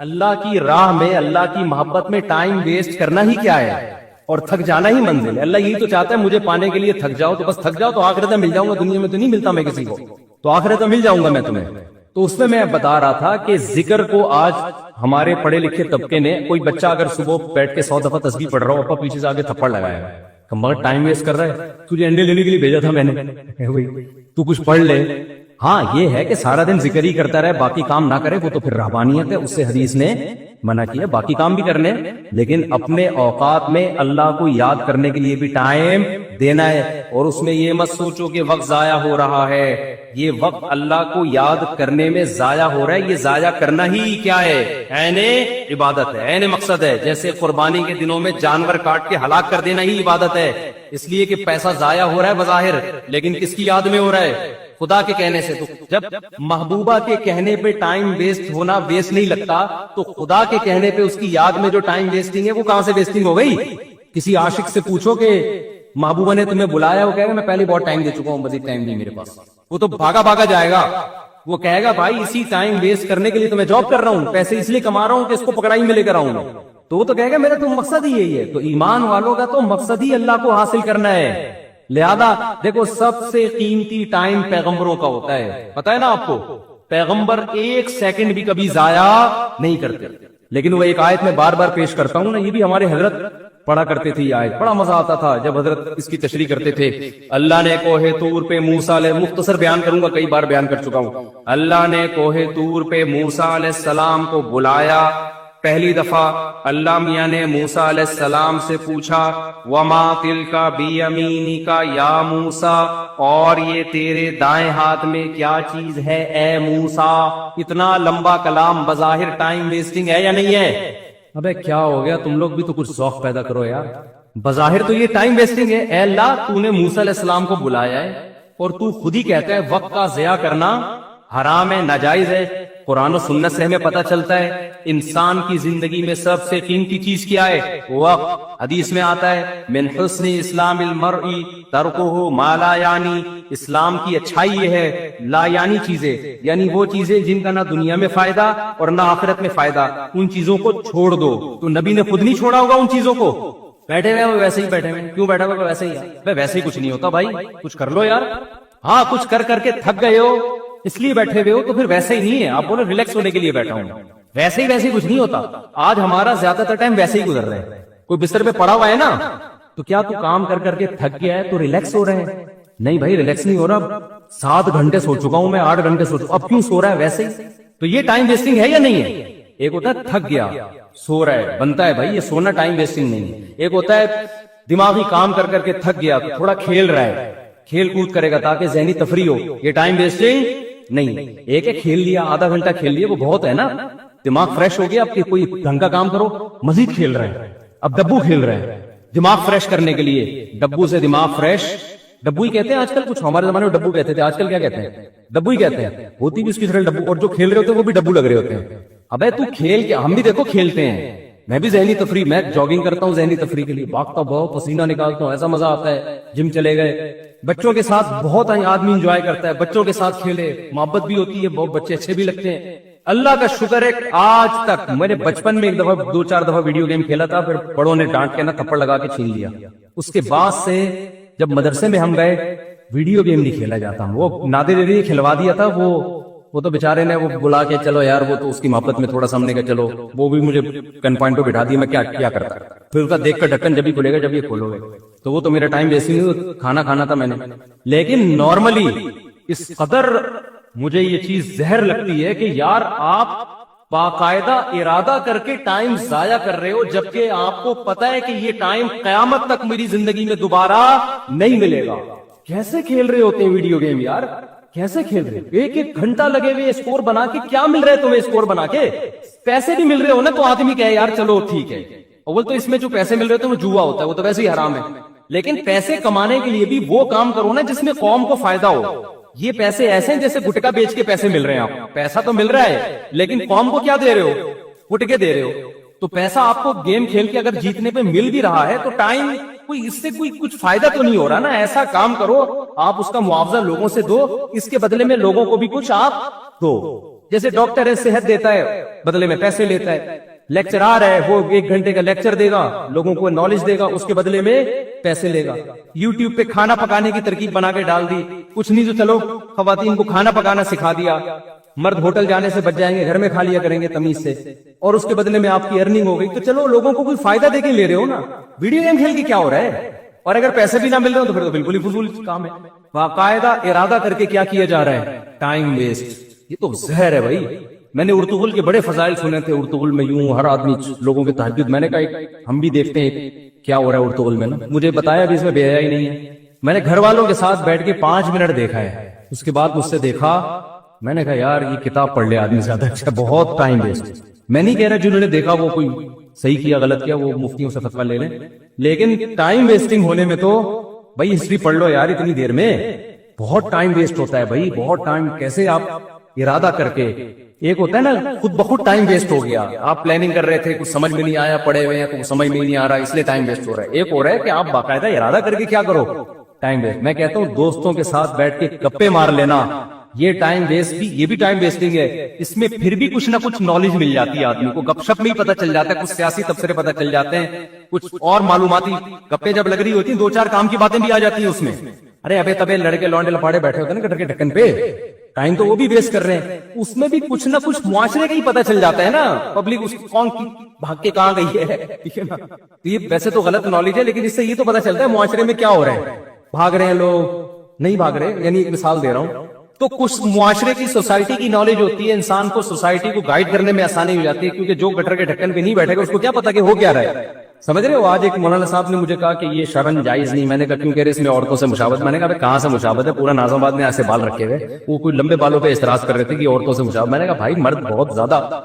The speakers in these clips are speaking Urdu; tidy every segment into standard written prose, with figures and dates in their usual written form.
اللہ کی راہ میں، اللہ کی محبت میں ٹائم ویسٹ کرنا ہی کیا ہے، اور تھک جانا ہی منزل ہے۔ اللہ یہی تو چاہتا ہے مجھے پانے کے لیے تھک جاؤ، تو بس تھک جاؤ تو آخرت میں مل جاؤں گا، دنیا میں تو نہیں ملتا میں کسی کو، تو آخرت میں مل جاؤں گا میں تمہیں۔ تو اس میں بتا رہا تھا کہ ذکر کو آج ہمارے پڑھے لکھے طبقے نے، کوئی بچہ اگر صبح بیٹھ کے 100 دفعہ تسبیح پڑھ رہا ہو، ابا پیچھے سے آگے تھپڑ لگایا ہے، مگر ٹائم ویسٹ کر رہا ہے، تجھے انڈے لینے کے لیے بھیجا تھا میں نے، تو کچھ پڑھ لے۔ ہاں یہ ہے کہ سارا دن ذکر ہی کرتا رہے، باقی کام نہ کرے، وہ تو پھر رہبانیت ہے، اس سے حدیث نے منع کیا۔ باقی کام بھی کرنے، لیکن اپنے اوقات میں اللہ کو یاد کرنے کے لیے بھی ٹائم دینا ہے، اور اس میں یہ مت سوچو کہ وقت ضائع ہو رہا ہے، یہ وقت اللہ کو یاد کرنے میں ضائع ہو رہا ہے، یہ ضائع کرنا ہی کیا ہے، عین عبادت ہے، عین مقصد ہے۔ جیسے قربانی کے دنوں میں جانور کاٹ کے ہلاک کر دینا ہی عبادت ہے، اس لیے کہ پیسہ ضائع ہو رہا ہے بظاہر، لیکن کس کی یاد میں ہو رہا ہے، خدا کے کہنے سے۔ تو جب محبوبہ کے کہنے پہ ٹائم ویسٹ ہونا ویسٹ نہیں لگتا، تو خدا کے کہنے پہ اس کی یاد میں جو ٹائم ویسٹنگ ہے وہ کہاں سے ویسٹنگ ہو گئی؟ کسی عاشق سے پوچھو کہ محبوبہ نے تمہیں بلایا، وہ کہے گا میں پہلے بہت ٹائم دے چکا ہوں، مزید ٹائم نہیں میرے پاس، وہ تو بھاگا بھاگا جائے گا، وہ کہے گا بھائی اسی ٹائم ویسٹ کرنے کے لیے تو میں جاب کر رہا ہوں، پیسے اس لیے کما رہا ہوں کہ اس کو پکڑائی میں لے کر آؤں، تو وہ تو کہے گا میرا تو مقصد ہی یہی ہے۔ تو ایمان والوں کا تو مقصد ہی اللہ کو حاصل کرنا ہے۔ لہذا دیکھو سب سے قیمتی ٹائم پیغمبروں کا ہوتا ہے، پتہ ہے نا آپ کو، پیغمبر ایک سیکنڈ بھی کبھی ضائع نہیں کرتے۔ لیکن وہ ایک آیت میں بار بار پیش کرتا ہوں نا، یہ بھی ہمارے حضرت پڑھا کرتے تھے، یہ آیت بڑا مزہ آتا تھا جب حضرت اس کی تشریح کرتے تھے۔ اللہ نے کوہ طور پہ موسیٰ علیہ، مختصر بیان کروں گا، کئی بار بیان کر چکا ہوں، اللہ نے کوہ طور پہ موسیٰ علیہ السلام کو بلایا، پہلی دفعہ اللہ میاں نے موسیٰ علیہ السلام سے پوچھا وما تلک بیمینک یا موسیٰ، اور یہ تیرے دائیں ہاتھ میں کیا چیز ہے اے موسیٰ۔ اتنا لمبا کلام بظاہر ٹائم ویسٹنگ ہے یا نہیں ہے؟ ابے کیا ہو گیا، تم لوگ بھی تو کچھ ذوق پیدا کرو یار، بظاہر تو یہ ٹائم ویسٹنگ ہے۔ اے اللہ تو نے موسیٰ علیہ السلام کو بلایا ہے، اور تو خود ہی کہتا ہے وقت کا ضیاع کرنا حرام ہے، ناجائز ہے۔ قرآن و سنت سے ہمیں پتہ چلتا ہے انسان کی زندگی میں سب سے قیمتی چیز کیا ہے، وقت۔ حدیث میں آتا ہے من حسن اسلام المرء ترکہ ما لا یعنی، اسلام کی اچھائی یہ ہے لا یعنی چیزیں، یعنی وہ چیزیں جن کا نہ دنیا میں فائدہ اور نہ آخرت میں فائدہ، ان چیزوں کو چھوڑ دو۔ تو نبی نے خود نہیں چھوڑا ہوگا ان چیزوں کو، بیٹھے ہوئے ویسے ہی بیٹھے ہوئے، کیوں بیٹھا ہوا ویسے ہی، ویسے ہی کچھ نہیں ہوتا بھائی، کچھ کر لو یار۔ ہاں کچھ کر کر کے تھک گئے ہو اس لیے بیٹھے ہوئے ہو، تو پھر ویسے ہی نہیں ہے، آپ بولو ریلیکس ہونے کے لیے بیٹھا ہوں، ویسے ہی کچھ نہیں ہوتا۔ آج ہمارا زیادہ تر ٹائم ویسے ہی گزر رہا ہے، کوئی بستر پہ پڑا ہوا ہے نا، تو کیا تو کام کر کر کے تھک گیا ہے تو ریلیکس ہو رہے ہیں؟ نہیں بھائی ریلیکس نہیں ہو رہا، 7 گھنٹے سو چکا ہوں میں، 8 گھنٹے سو چکا، اب کیوں سو رہا ہے ویسے ہی؟ تو یہ ٹائم ویسٹنگ ہے یا نہیں ہے؟ ایک ہوتا ہے تھک گیا سو رہا ہے، بنتا ہے بھائی یہ سونا ٹائم ویسٹنگ نہیں ہے۔ ایک ہوتا ہے دماغی کام کر کر کے تھک گیا، تھوڑا کھیل رہا ہے، کھیل کود کرے گا تاکہ ذہنی تفریح ہو، یہ ٹائم ویسٹنگ نہیں۔ ایک ہے کھیل لیا، آدھا گھنٹہ کھیل لیا، وہ بہت ہے نا، دماغ فریش ہو گیا، اب کوئی ڈھنگ کا کام کرو، مزید کھیل رہے ہیں، اب ڈبو کھیل رہے ہیں دماغ فریش کرنے کے لیے، ڈبو سے دماغ فریش، ڈبو ہی کہتے ہیں آج کل، کچھ ہمارے زمانے میں ڈبو کہتے تھے، آج کل کیا کہتے ہیں؟ ڈبو ہی کہتے ہیں، ہوتی بھی اس کی طرح ڈبو، اور جو کھیل رہے ہوتے ہیں وہ بھی ڈبو لگ رہے ہوتے ہیں۔ ابے تو کھیل کے، ہم بھی دیکھو کھیلتے ہیں، میں بھی ذہنی تفریح، میں جاگنگ کرتا ہوں ذہنی تفریح کے لیے، بھاگتا بہت، پسینہ نکالتا ہوں، ایسا مزہ آتا ہے، جم چلے گئے، بچوں کے ساتھ بہت آدمی انجوائے کرتا ہے، بچوں کے ساتھ کھیلے، محبت بھی ہوتی ہے، بہت بچے اچھے بھی لگتے ہیں۔ اللہ کا شکر ہے آج تک، میں نے بچپن میں ایک دفعہ 2-4 دفعہ ویڈیو گیم کھیلا تھا، پھر بڑوں نے ڈانٹ کے نا تھپڑ لگا کے چھین لیا، اس کے بعد سے جب مدرسے میں ہم گئے ویڈیو گیم نہیں کھیلا جاتا، وہ نادر علی کھلوا دیا تھا، وہ تو بیچارے نے وہ بلا کے چلو یار، وہ تو اس کی محبت میں تھوڑا سا ہم نے کہا چلو، وہ بھی مجھے گن پوائنٹ پہ بٹھا دیا، میں کیا کرتا، پھر اس کا دیکھ کر ڈھکن جب ہی کھلے گا جب یہ کھولو گے، تو وہ تو میرا ٹائم ویسٹ نہیں، کھانا کھانا تھا میں نے۔ لیکن نارملی اس قدر مجھے یہ چیز زہر لگتی ہے کہ یار آپ باقاعدہ ارادہ کر کے ٹائم ضائع کر رہے ہو، جبکہ آپ کو پتا ہے کہ یہ ٹائم قیامت تک میری زندگی میں دوبارہ نہیں ملے گا۔ کیسے کھیل رہے ہوتے ہیں ویڈیو گیم یار، کیسے کھیل رہے ہیں؟ 1-1 گھنٹہ لگے ہوئے اسکور بنا کے، کیا مل رہا ہے تمہیں اسکور بنا کے؟ پیسے بھی مل رہے ہو نا تو آدمی کہے یار چلو ٹھیک ہے، اول تو اس میں جو پیسے مل رہے ہوتے ہیں وہ جوا ہوتا ہے، وہ تو ویسے ہی حرام ہے، لیکن پیسے کمانے کے لیے بھی وہ کام کرو نا جس میں قوم کو فائدہ ہو۔ یہ پیسے ایسے ہیں جیسے گٹکا بیچ کے پیسے مل رہے ہیں، آپ پیسہ تو مل رہا ہے لیکن قوم کو کیا دے رہے ہو؟ گٹکے دے رہے ہو۔ تو پیسہ آپ کو گیم کھیل کے اگر جیتنے پہ مل بھی رہا ہے تو ٹائم کوئی اس سے کوئی کچھ فائدہ تو نہیں ہو رہا نا، ایسا کام کرو آپ اس کا معاوضہ لوگوں سے دو، اس کے بدلے میں لوگوں کو بھی کچھ آپ دو۔ جیسے ڈاکٹر ہے صحت دیتا ہے بدلے میں پیسے لیتا ہے، لیکچرار ہے وہ 1 گھنٹے کا لیکچر دے گا، لوگوں کو نالج دے گا، اس کے بدلے میں پیسے لے گا۔ یوٹیوب پہ کھانا پکانے کی ترکیب بنا کے ڈال دی، کچھ نہیں تو چلو خواتین کو کھانا پکانا سکھا دیا، مرد ہوٹل جانے سے بچ جائیں گے، گھر میں کھا لیا کریں گے تمیز سے، اور اس کے بدلے میں آپ کی ارننگ ہو گئی، تو چلو لوگوں کو کوئی فائدہ دے کے لے رہے ہو نا، ویڈیو گیم کھیل کے کیا ہو رہا ہے؟ اور اگر پیسے بھی نہ مل رہے ہو تو پھر تو بالکل ہی فضول کام ہے۔ باقاعدہ ارادہ کر کے کیا کیا جا رہا ہے؟ Time waste. یہ تو زہر ہے بھائی۔ میں نے ارطغرل کے بڑے فضائل سنے تھے، ارطغرل میں یوں ہر آدمی لوگوں کے تہجد، میں نے کہا ہم بھی دیکھتے ہیں کیا ہو رہا ہے ارطغرل میں نا، مجھے بتایا بھی اس میں بے حیائی نہیں ہے۔ میں نے گھر والوں کے ساتھ بیٹھ کے 5 منٹ دیکھا ہے، اس کے بعد مجھ سے دیکھا، میں نے کہا یار یہ کتاب پڑھ لے آدمی زیادہ اچھا، بہت ٹائم ویسٹ۔ میں نہیں کہہ رہا جنہوں نے دیکھا وہ کوئی صحیح کیا غلط کیا وہ مفتیوں سے فتویٰ لے لیں، لیکن ٹائم ویسٹنگ ہونے میں تو بھائی ہسٹری پڑھ لو یار، اتنی دیر میں بہت ٹائم ویسٹ ہوتا ہے بھائی، بہت ٹائم۔ کیسے آپ ارادہ کر کے، ایک ہوتا ہے نا خود بخود ٹائم ویسٹ ہو گیا، آپ پلاننگ کر رہے تھے کچھ سمجھ میں نہیں آیا، پڑے ہوئے ہیں کچھ سمجھ میں نہیں آ رہا اس لیے ٹائم ویسٹ ہو رہا ہے، ایک ہو رہا ہے کہ آپ باقاعدہ ارادہ کر کے کیا کرو، ٹائم ویسٹ۔ میں کہتا ہوں دوستوں کے ساتھ بیٹھ کے گپے مار لینا، یہ ٹائم ویسٹ بھی، یہ بھی ٹائم ویسٹنگ ہے، اس میں پھر بھی کچھ نہ کچھ نالج مل جاتی ہے آدمی کو، گپ شپ میں ہی پتہ چل جاتا ہے، کچھ سیاسی تبصرے پتہ چل جاتے ہیں، کچھ اور معلوماتی گپے جب لگ رہی ہوتی ہیں 2-4 کام کی باتیں بھی آ جاتی ہیں اس میں۔ ارے ابے تبے لڑکے لونڈے لپاڑے بیٹھے ہوتے ہیں نا کٹر کے ڈھکن پہ، ٹائم تو وہ بھی ویسٹ کر رہے ہیں، اس میں بھی کچھ نہ کچھ معاشرے کا ہی پتہ چل جاتا ہے نا، پبلک اس کون کی بھاگ کے کہاں گئی ہے، ٹھیک ہے نا۔ تو یہ ویسے تو غلط نالج ہے، لیکن اس سے یہ تو پتہ چلتا ہے معاشرے میں کیا ہو رہا ہے، بھاگ رہے ہیں لوگ نہیں بھاگ رہے، یعنی ایک مثال دے رہا ہوں۔ تو کچھ معاشرے کی سوسائٹی کی نالج ہوتی ہے، انسان کو سوسائٹی کو گائیڈ کرنے میں آسانی ہو جاتی ہے، کیونکہ جو گٹر کے ڈھکن پہ نہیں بیٹھے گا اس کو کیا پتا کہ ہو کیا رہا ہے، سمجھ رہے ہو۔ آج ایک مولانا صاحب نے مجھے کہا کہ یہ شرن جائز نہیں، میں نے کہا کیوں کہہ رہے اس میں عورتوں سے مشابہت، میں نے کہا کہاں سے مشابہت ہے، پورا ناظم آباد میں ایسے بال رکھے ہوئے، وہ کوئی لمبے بالوں پہ اعتراض کر رہے تھے کہ عورتوں سے مشابہت، میں نے کہا بھائی مرد بہت زیادہ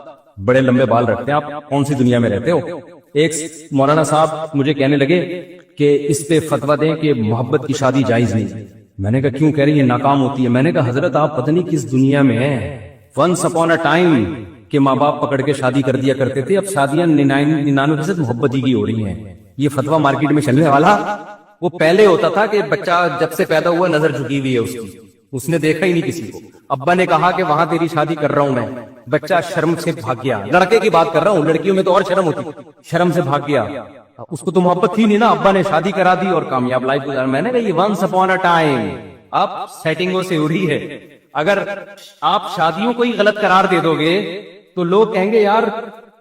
بڑے لمبے بال رکھتے ہیں، آپ کون سی دنیا میں رہتے ہو۔ ایک مولانا صاحب مجھے کہنے لگے کہ اس پہ فتویٰ دیں کہ محبت کی شادی جائز نہیں، میں نے کہا کیوں کہہ رہی ہے ناکام ہوتی ہے، میں نے کہا حضرت آپ پتہ نہیں کس دنیا میں ہیں، ونس اپون اے ٹائم کہ ماں باپ پکڑ کے شادی کر دیا کرتے تھے، اب شادیاں 99% محبت ہی کی ہو رہی ہیں۔ یہ فتویٰ مارکیٹ میں چلنے والا، وہ پہلے ہوتا تھا کہ بچہ جب سے پیدا ہوا نظر جھکی ہوئی ہے اس کی، اس نے دیکھا ہی نہیں کسی کو، ابا نے کہا کہ وہاں تیری شادی کر رہا ہوں میں، بچہ شرم سے بھاگ گیا، لڑکے کی بات کر رہا ہوں، لڑکیوں میں تو اور شرم ہوتی، شرم سے بھاگ گیا، اس کو تو محبت تھی نہیں نا، ابا نے شادی کرا دی اور کامیاب لائف گزار۔ میں نے کہا یہ ونس اپون اے ٹائم اب سیٹنگوں سے ہو رہی ہے، اگر آپ شادیوں کو ہی غلط قرار دے دو گے تو لوگ کہیں گے یار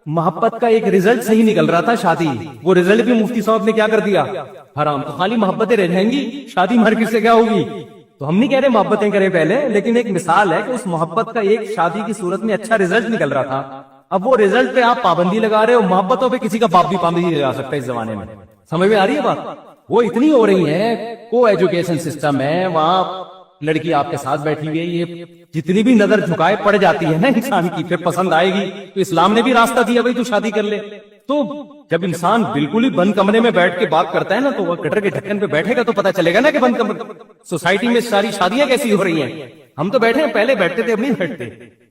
محبت کا ایک رزلٹ صحیح نکل رہا تھا شادی، وہ رزلٹ بھی مفتی صاحب نے کیا کر دیا حرام، تو خالی محبتیں رہ جائیں گی، شادی مارکیٹ سے کیا ہوگی۔ تو ہم نہیں کہہ رہے محبتیں کریں پہلے، لیکن ایک مثال ہے کہ اس محبت کا ایک شادی کی صورت میں اچھا رزلٹ نکل رہا تھا، اب وہ رزلٹ پہ آپ پابندی لگا رہے ہو، محبتوں پہ کسی کا باپ بھی پابندی لگا سکتا ہے اس زمانے میں، سمجھ میں آ رہی ہے بات۔ وہ اتنی ہو رہی ہے، کو ایجوکیشن سسٹم ہے، وہاں لڑکی آپ کے ساتھ بیٹھی ہوئی ہے، یہ جتنی بھی نظر جھکائے پڑ جاتی ہے نا انسان کی، پھر پسند آئے گی، تو اسلام نے بھی راستہ دیا بھائی تو شادی کر لے۔ تو جب انسان بالکل ہی بند کمرے میں بیٹھ کے بات کرتا ہے نا، تو وہ گٹر کے ڈھکن پہ بیٹھے گا تو پتا چلے گا نا کہ بند کمرے سوسائٹی میں ساری شادیاں کیسی ہو رہی ہیں۔ ہم تو بیٹھے ہیں، پہلے بیٹھتے تھے اب نہیں بیٹھتے،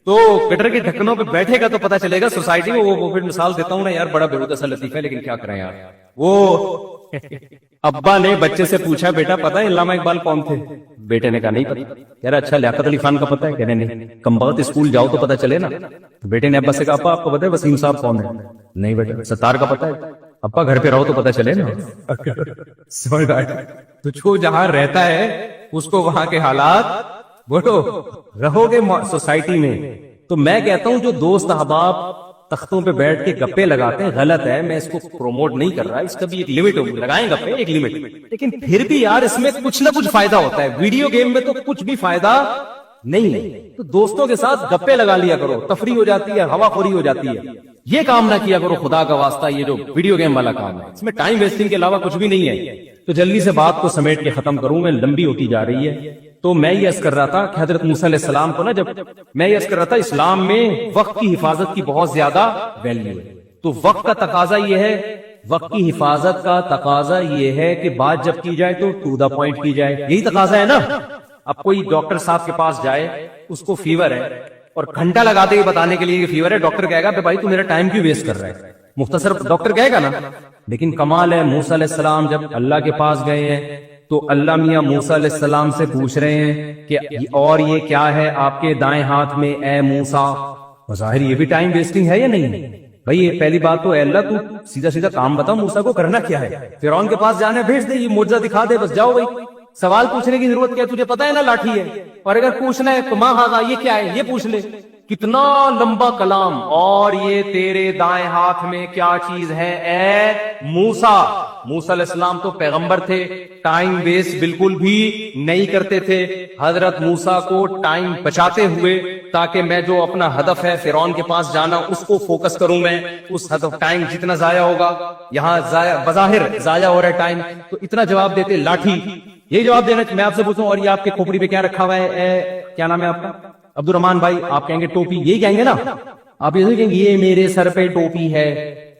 تو گٹر کے ڈھکنوں پہ بیٹھے گا تو پتا چلے گا سوسائٹی میں۔ وہ پھر مثال دیتا ہوں نا یار، بڑا بےحودہ سا لطیفہ ہے لیکن کیا کریں یار۔ وہ ابا نے بچے سے پوچھا بیٹا پتا ہے علامہ اقبال کون تھے؟ بیٹے نے کہا نہیں پتا۔ کہہ رہا اچھا لیاقت علی خان کا پتا ہے؟ کہنے نہیں۔ کم بخت اسکول جاؤ تو پتا چلے نا۔ بیٹے نے ابا سے کہا ابا آپ کو پتا ہے وسیم صاحب کون ہے؟ نہیں بیٹا۔ ستار کا پتا ہے؟ ابا گھر پہ رہو تو پتا چلے نا۔ سمجھ آئے؟ تو جو جہاں رہتا ہے اس کو وہاں کے حالات بولو، رہو گے سوسائٹی میں۔ تو میں کہتا ہوں جو دوست احباب تختوں پہ بیٹھ کے گپے لگاتے ہیں غلط ہے، میں اس کو پروموٹ نہیں کر رہا، اس کا بھی ایک لمٹ ہوگی، لگائیں گپے ایک لمٹ، لیکن پھر بھی یار اس میں کچھ نہ کچھ فائدہ ہوتا ہے۔ ویڈیو گیم میں تو کچھ بھی فائدہ نہیں ہے، تو دوستوں کے ساتھ گپے لگا لیا کرو، تفریح ہو جاتی ہے، ہوا خوری ہو جاتی ہے۔ یہ کام نہ کیا کرو خدا کا واسطہ، یہ جو ویڈیو گیم والا کام ہے اس میں ٹائم ویسٹنگ کے علاوہ کچھ بھی نہیں ہے۔ تو جلدی سے بات کو سمیٹ کے ختم کروں، میں لمبی ہوتی جا رہی ہے۔ تو میں یہ عرض کر رہا تھا کہ حضرت موسیٰ علیہ السلام کو نا، جب میں یہ عرض کر رہا تھا اسلام میں وقت کی حفاظت کی بہت زیادہ ویلیو ہے، تو وقت کا تقاضا یہ ہے، وقت کی حفاظت کا تقاضا یہ ہے کہ بات جب کی جائے تو ٹو دا پوائنٹ کی جائے، یہی تقاضا ہے نا۔ اب کوئی ڈاکٹر صاحب کے پاس جائے، اس کو فیور ہے اور گھنٹہ لگاتے ہوئے بتانے کے لیے کہ فیور ہے، ڈاکٹر کہے گا کہ بھائی تو میرا ٹائم کیوں ویسٹ کر رہا ہے، مختصر ڈاکٹر کہے گا نا۔ لیکن کمال ہے موسیٰ علیہ السلام جب اللہ کے پاس گئے ہیں تو اللہ میاں موسیٰ علیہ السلام سے پوچھ رہے ہیں کہ اور یہ کیا ہے آپ کے دائیں ہاتھ میں اے موسیٰ؟ بظاہر یہ بھی ٹائم ویسٹنگ ہے یا نہیں؟ بھائی یہ پہلی بات تو اے اللہ تو سیدھا سیدھا کام بتا، موسیٰ کو کرنا کیا ہے؟ فرعون کے پاس جانا ہے، بھیج دے، یہ معجزہ دکھا دے، بس جاؤ بھائی۔ سوال پوچھنے کی ضرورت کیا ہے؟ تجھے پتا ہے نا لاٹھی ہے، اور اگر پوچھنا ہے تو ماں ہاذا، یہ کیا ہے، یہ پوچھ لے۔ کتنا لمبا کلام، اور یہ تیرے دائیں ہاتھ میں کیا چیز ہے اے موسیٰ؟ موسیٰ علیہ السلام تو پیغمبر تھے، ٹائم ویسٹ بالکل بھی نہیں کرتے تھے۔ حضرت موسیٰ کو ٹائم بچاتے ہوئے تاکہ میں جو اپنا ہدف ہے فرعون کے پاس جانا اس کو فوکس کروں، میں اس ہدف، ٹائم جتنا ضائع ہوگا یہاں بظاہر ضائع ہو رہا ہے ٹائم، تو اتنا جواب دیتے لاٹھی۔ یہی جواب دینا میں آپ سے پوچھوں، اور یہ آپ کے کھوپڑی پہ کیا رکھا ہوا ہے کیا نام ہے آپ کا؟ عبد الرحمان بھائی، آپ کہیں گے ٹوپی، یہی کہیں گے نا آپ؟ یہ نہیں کہیں گے یہ میرے سر پہ ٹوپی ہے،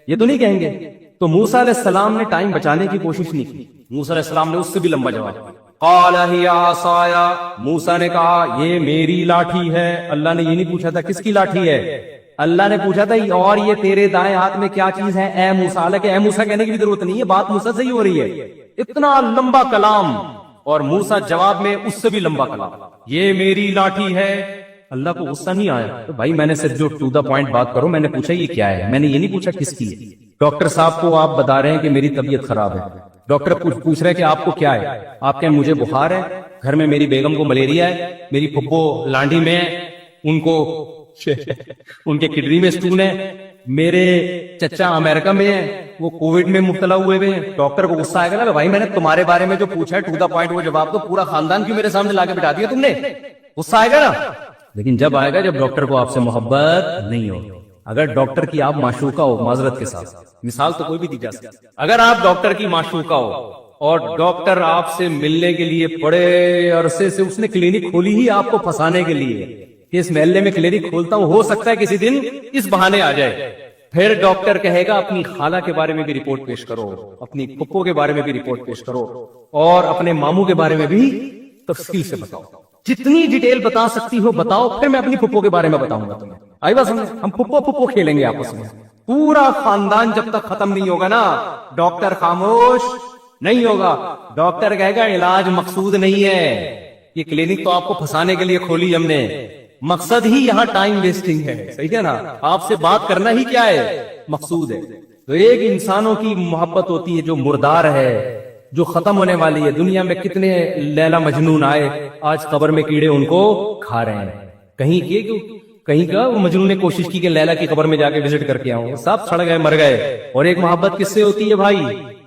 یہ تو نہیں کہیں گے۔ تو موسیٰ علیہ السلام نے ٹائم بچانے کی کوشش نہیں کی، موسیٰ علیہ السلام نے اس سے بھی لمبا جواب دیا۔ قال ہی عصایا، موسیٰ نے کہا یہ میری لاٹھی ہے۔ اللہ نے یہ نہیں پوچھا تھا کس کی لاٹھی ہے، اللہ نے پوچھا تھا اور یہ تیرے دائیں ہاتھ میں کیا چیز ہے اے موسیٰ؟ حالانکہ اے موسیٰ کہنے کی بھی ضرورت نہیں ہے، بات موسیٰ سے ہی ہو رہی ہے۔ اتنا لمبا کلام، اور موسیٰ جواب میں اس سے بھی لمبا کلام، یہ میری لاٹھی ہے۔ اللہ کو غصہ نہیں آیا تو بھائی میں نے صرف جو ٹو دا پوائنٹ بات کرو، میں نے پوچھا یہ کیا ہے، میں نے یہ نہیں پوچھا کس کی ہے۔ ڈاکٹر صاحب کو آپ بتا رہے ہیں کہ میری طبیعت خراب ہے، ڈاکٹر پوچھ رہے ہیں کہ آپ کو کیا ہے، آپ کہیں مجھے بخار ہے، گھر میں میری بیگم کو ملیریا ہے، میری پھپھو لانڈی میں ہے، ان کو ان کے کڈنی میں سٹون ہے، میرے چچا امریکہ میں ہے، وہ کووڈ میں مبتلا ہوئے ہیں۔ ڈاکٹر کو غصہ آئے گا نا، بھائی میں نے تمہارے بارے میں جو پوچھا ہے ٹو دا پوائنٹ وہ جواب تو پورا خاندان کیوں میرے سامنے لا کے بٹھا دیا تم نے؟ غصہ آئے گا نا۔ لیکن جب آئے گا جب ڈاکٹر کو آپ سے محبت نہیں ہو۔ اگر ڈاکٹر کی آپ معشوقہ ہو، معذرت کے ساتھ مثال تو کوئی بھی دی جا سکتی، اگر آپ ڈاکٹر کی معشوقہ ہو اور ڈاکٹر آپ سے ملنے کے لیے بڑے عرصے سے اس نے کلینک کھولی ہی آپ کو پھنسانے کے لیے کہ اس محلے میں کلینک کھولتا ہوں، ہو سکتا ہے کسی دن اس بہانے آ جائے، پھر ڈاکٹر کہے گا اپنی خالہ کے بارے میں بھی رپورٹ پیش کرو، اپنی پھپھو کے بارے میں بھی رپورٹ پیش کرو، اور اپنے ماموں کے بارے میں بھی تفصیل سے بتاؤ، جتنی ڈیٹیل بتا سکتی ہو بتاؤ، پھر میں اپنی پھپھو کے بارے میں بتاؤں گا تمہیں۔ آئی بات سمجھ، ہم پھپھو کھیلیں گے آپس میں، پورا خاندان جب تک ختم نہیں ہوگا نا ڈاکٹر خاموش نہیں ہوگا۔ ڈاکٹر کہے گا علاج مقصود نہیں ہے، یہ کلینک تو آپ کو پھنسانے کے لیے کھولی ہم نے، مقصد ہی یہاں ٹائم ویسٹنگ ہے، صحیح ہے نا؟ آپ سے بات کرنا ہی کیا ہے، مقصود ہے۔ تو ایک انسانوں کی محبت ہوتی ہے جو مردار ہے، جو ختم ہونے والی ہے۔ دنیا میں کتنے لیلا مجنون آئے، آج قبر میں کیڑے ان کو کھا رہے ہیں۔ کہیں کا وہ مجنون نے کوشش کی کہ لیلا کی قبر میں جا کے وزٹ کر کے آؤں، سب سڑ گئے، مر گئے۔ اور ایک محبت کس سے ہوتی ہے بھائی؟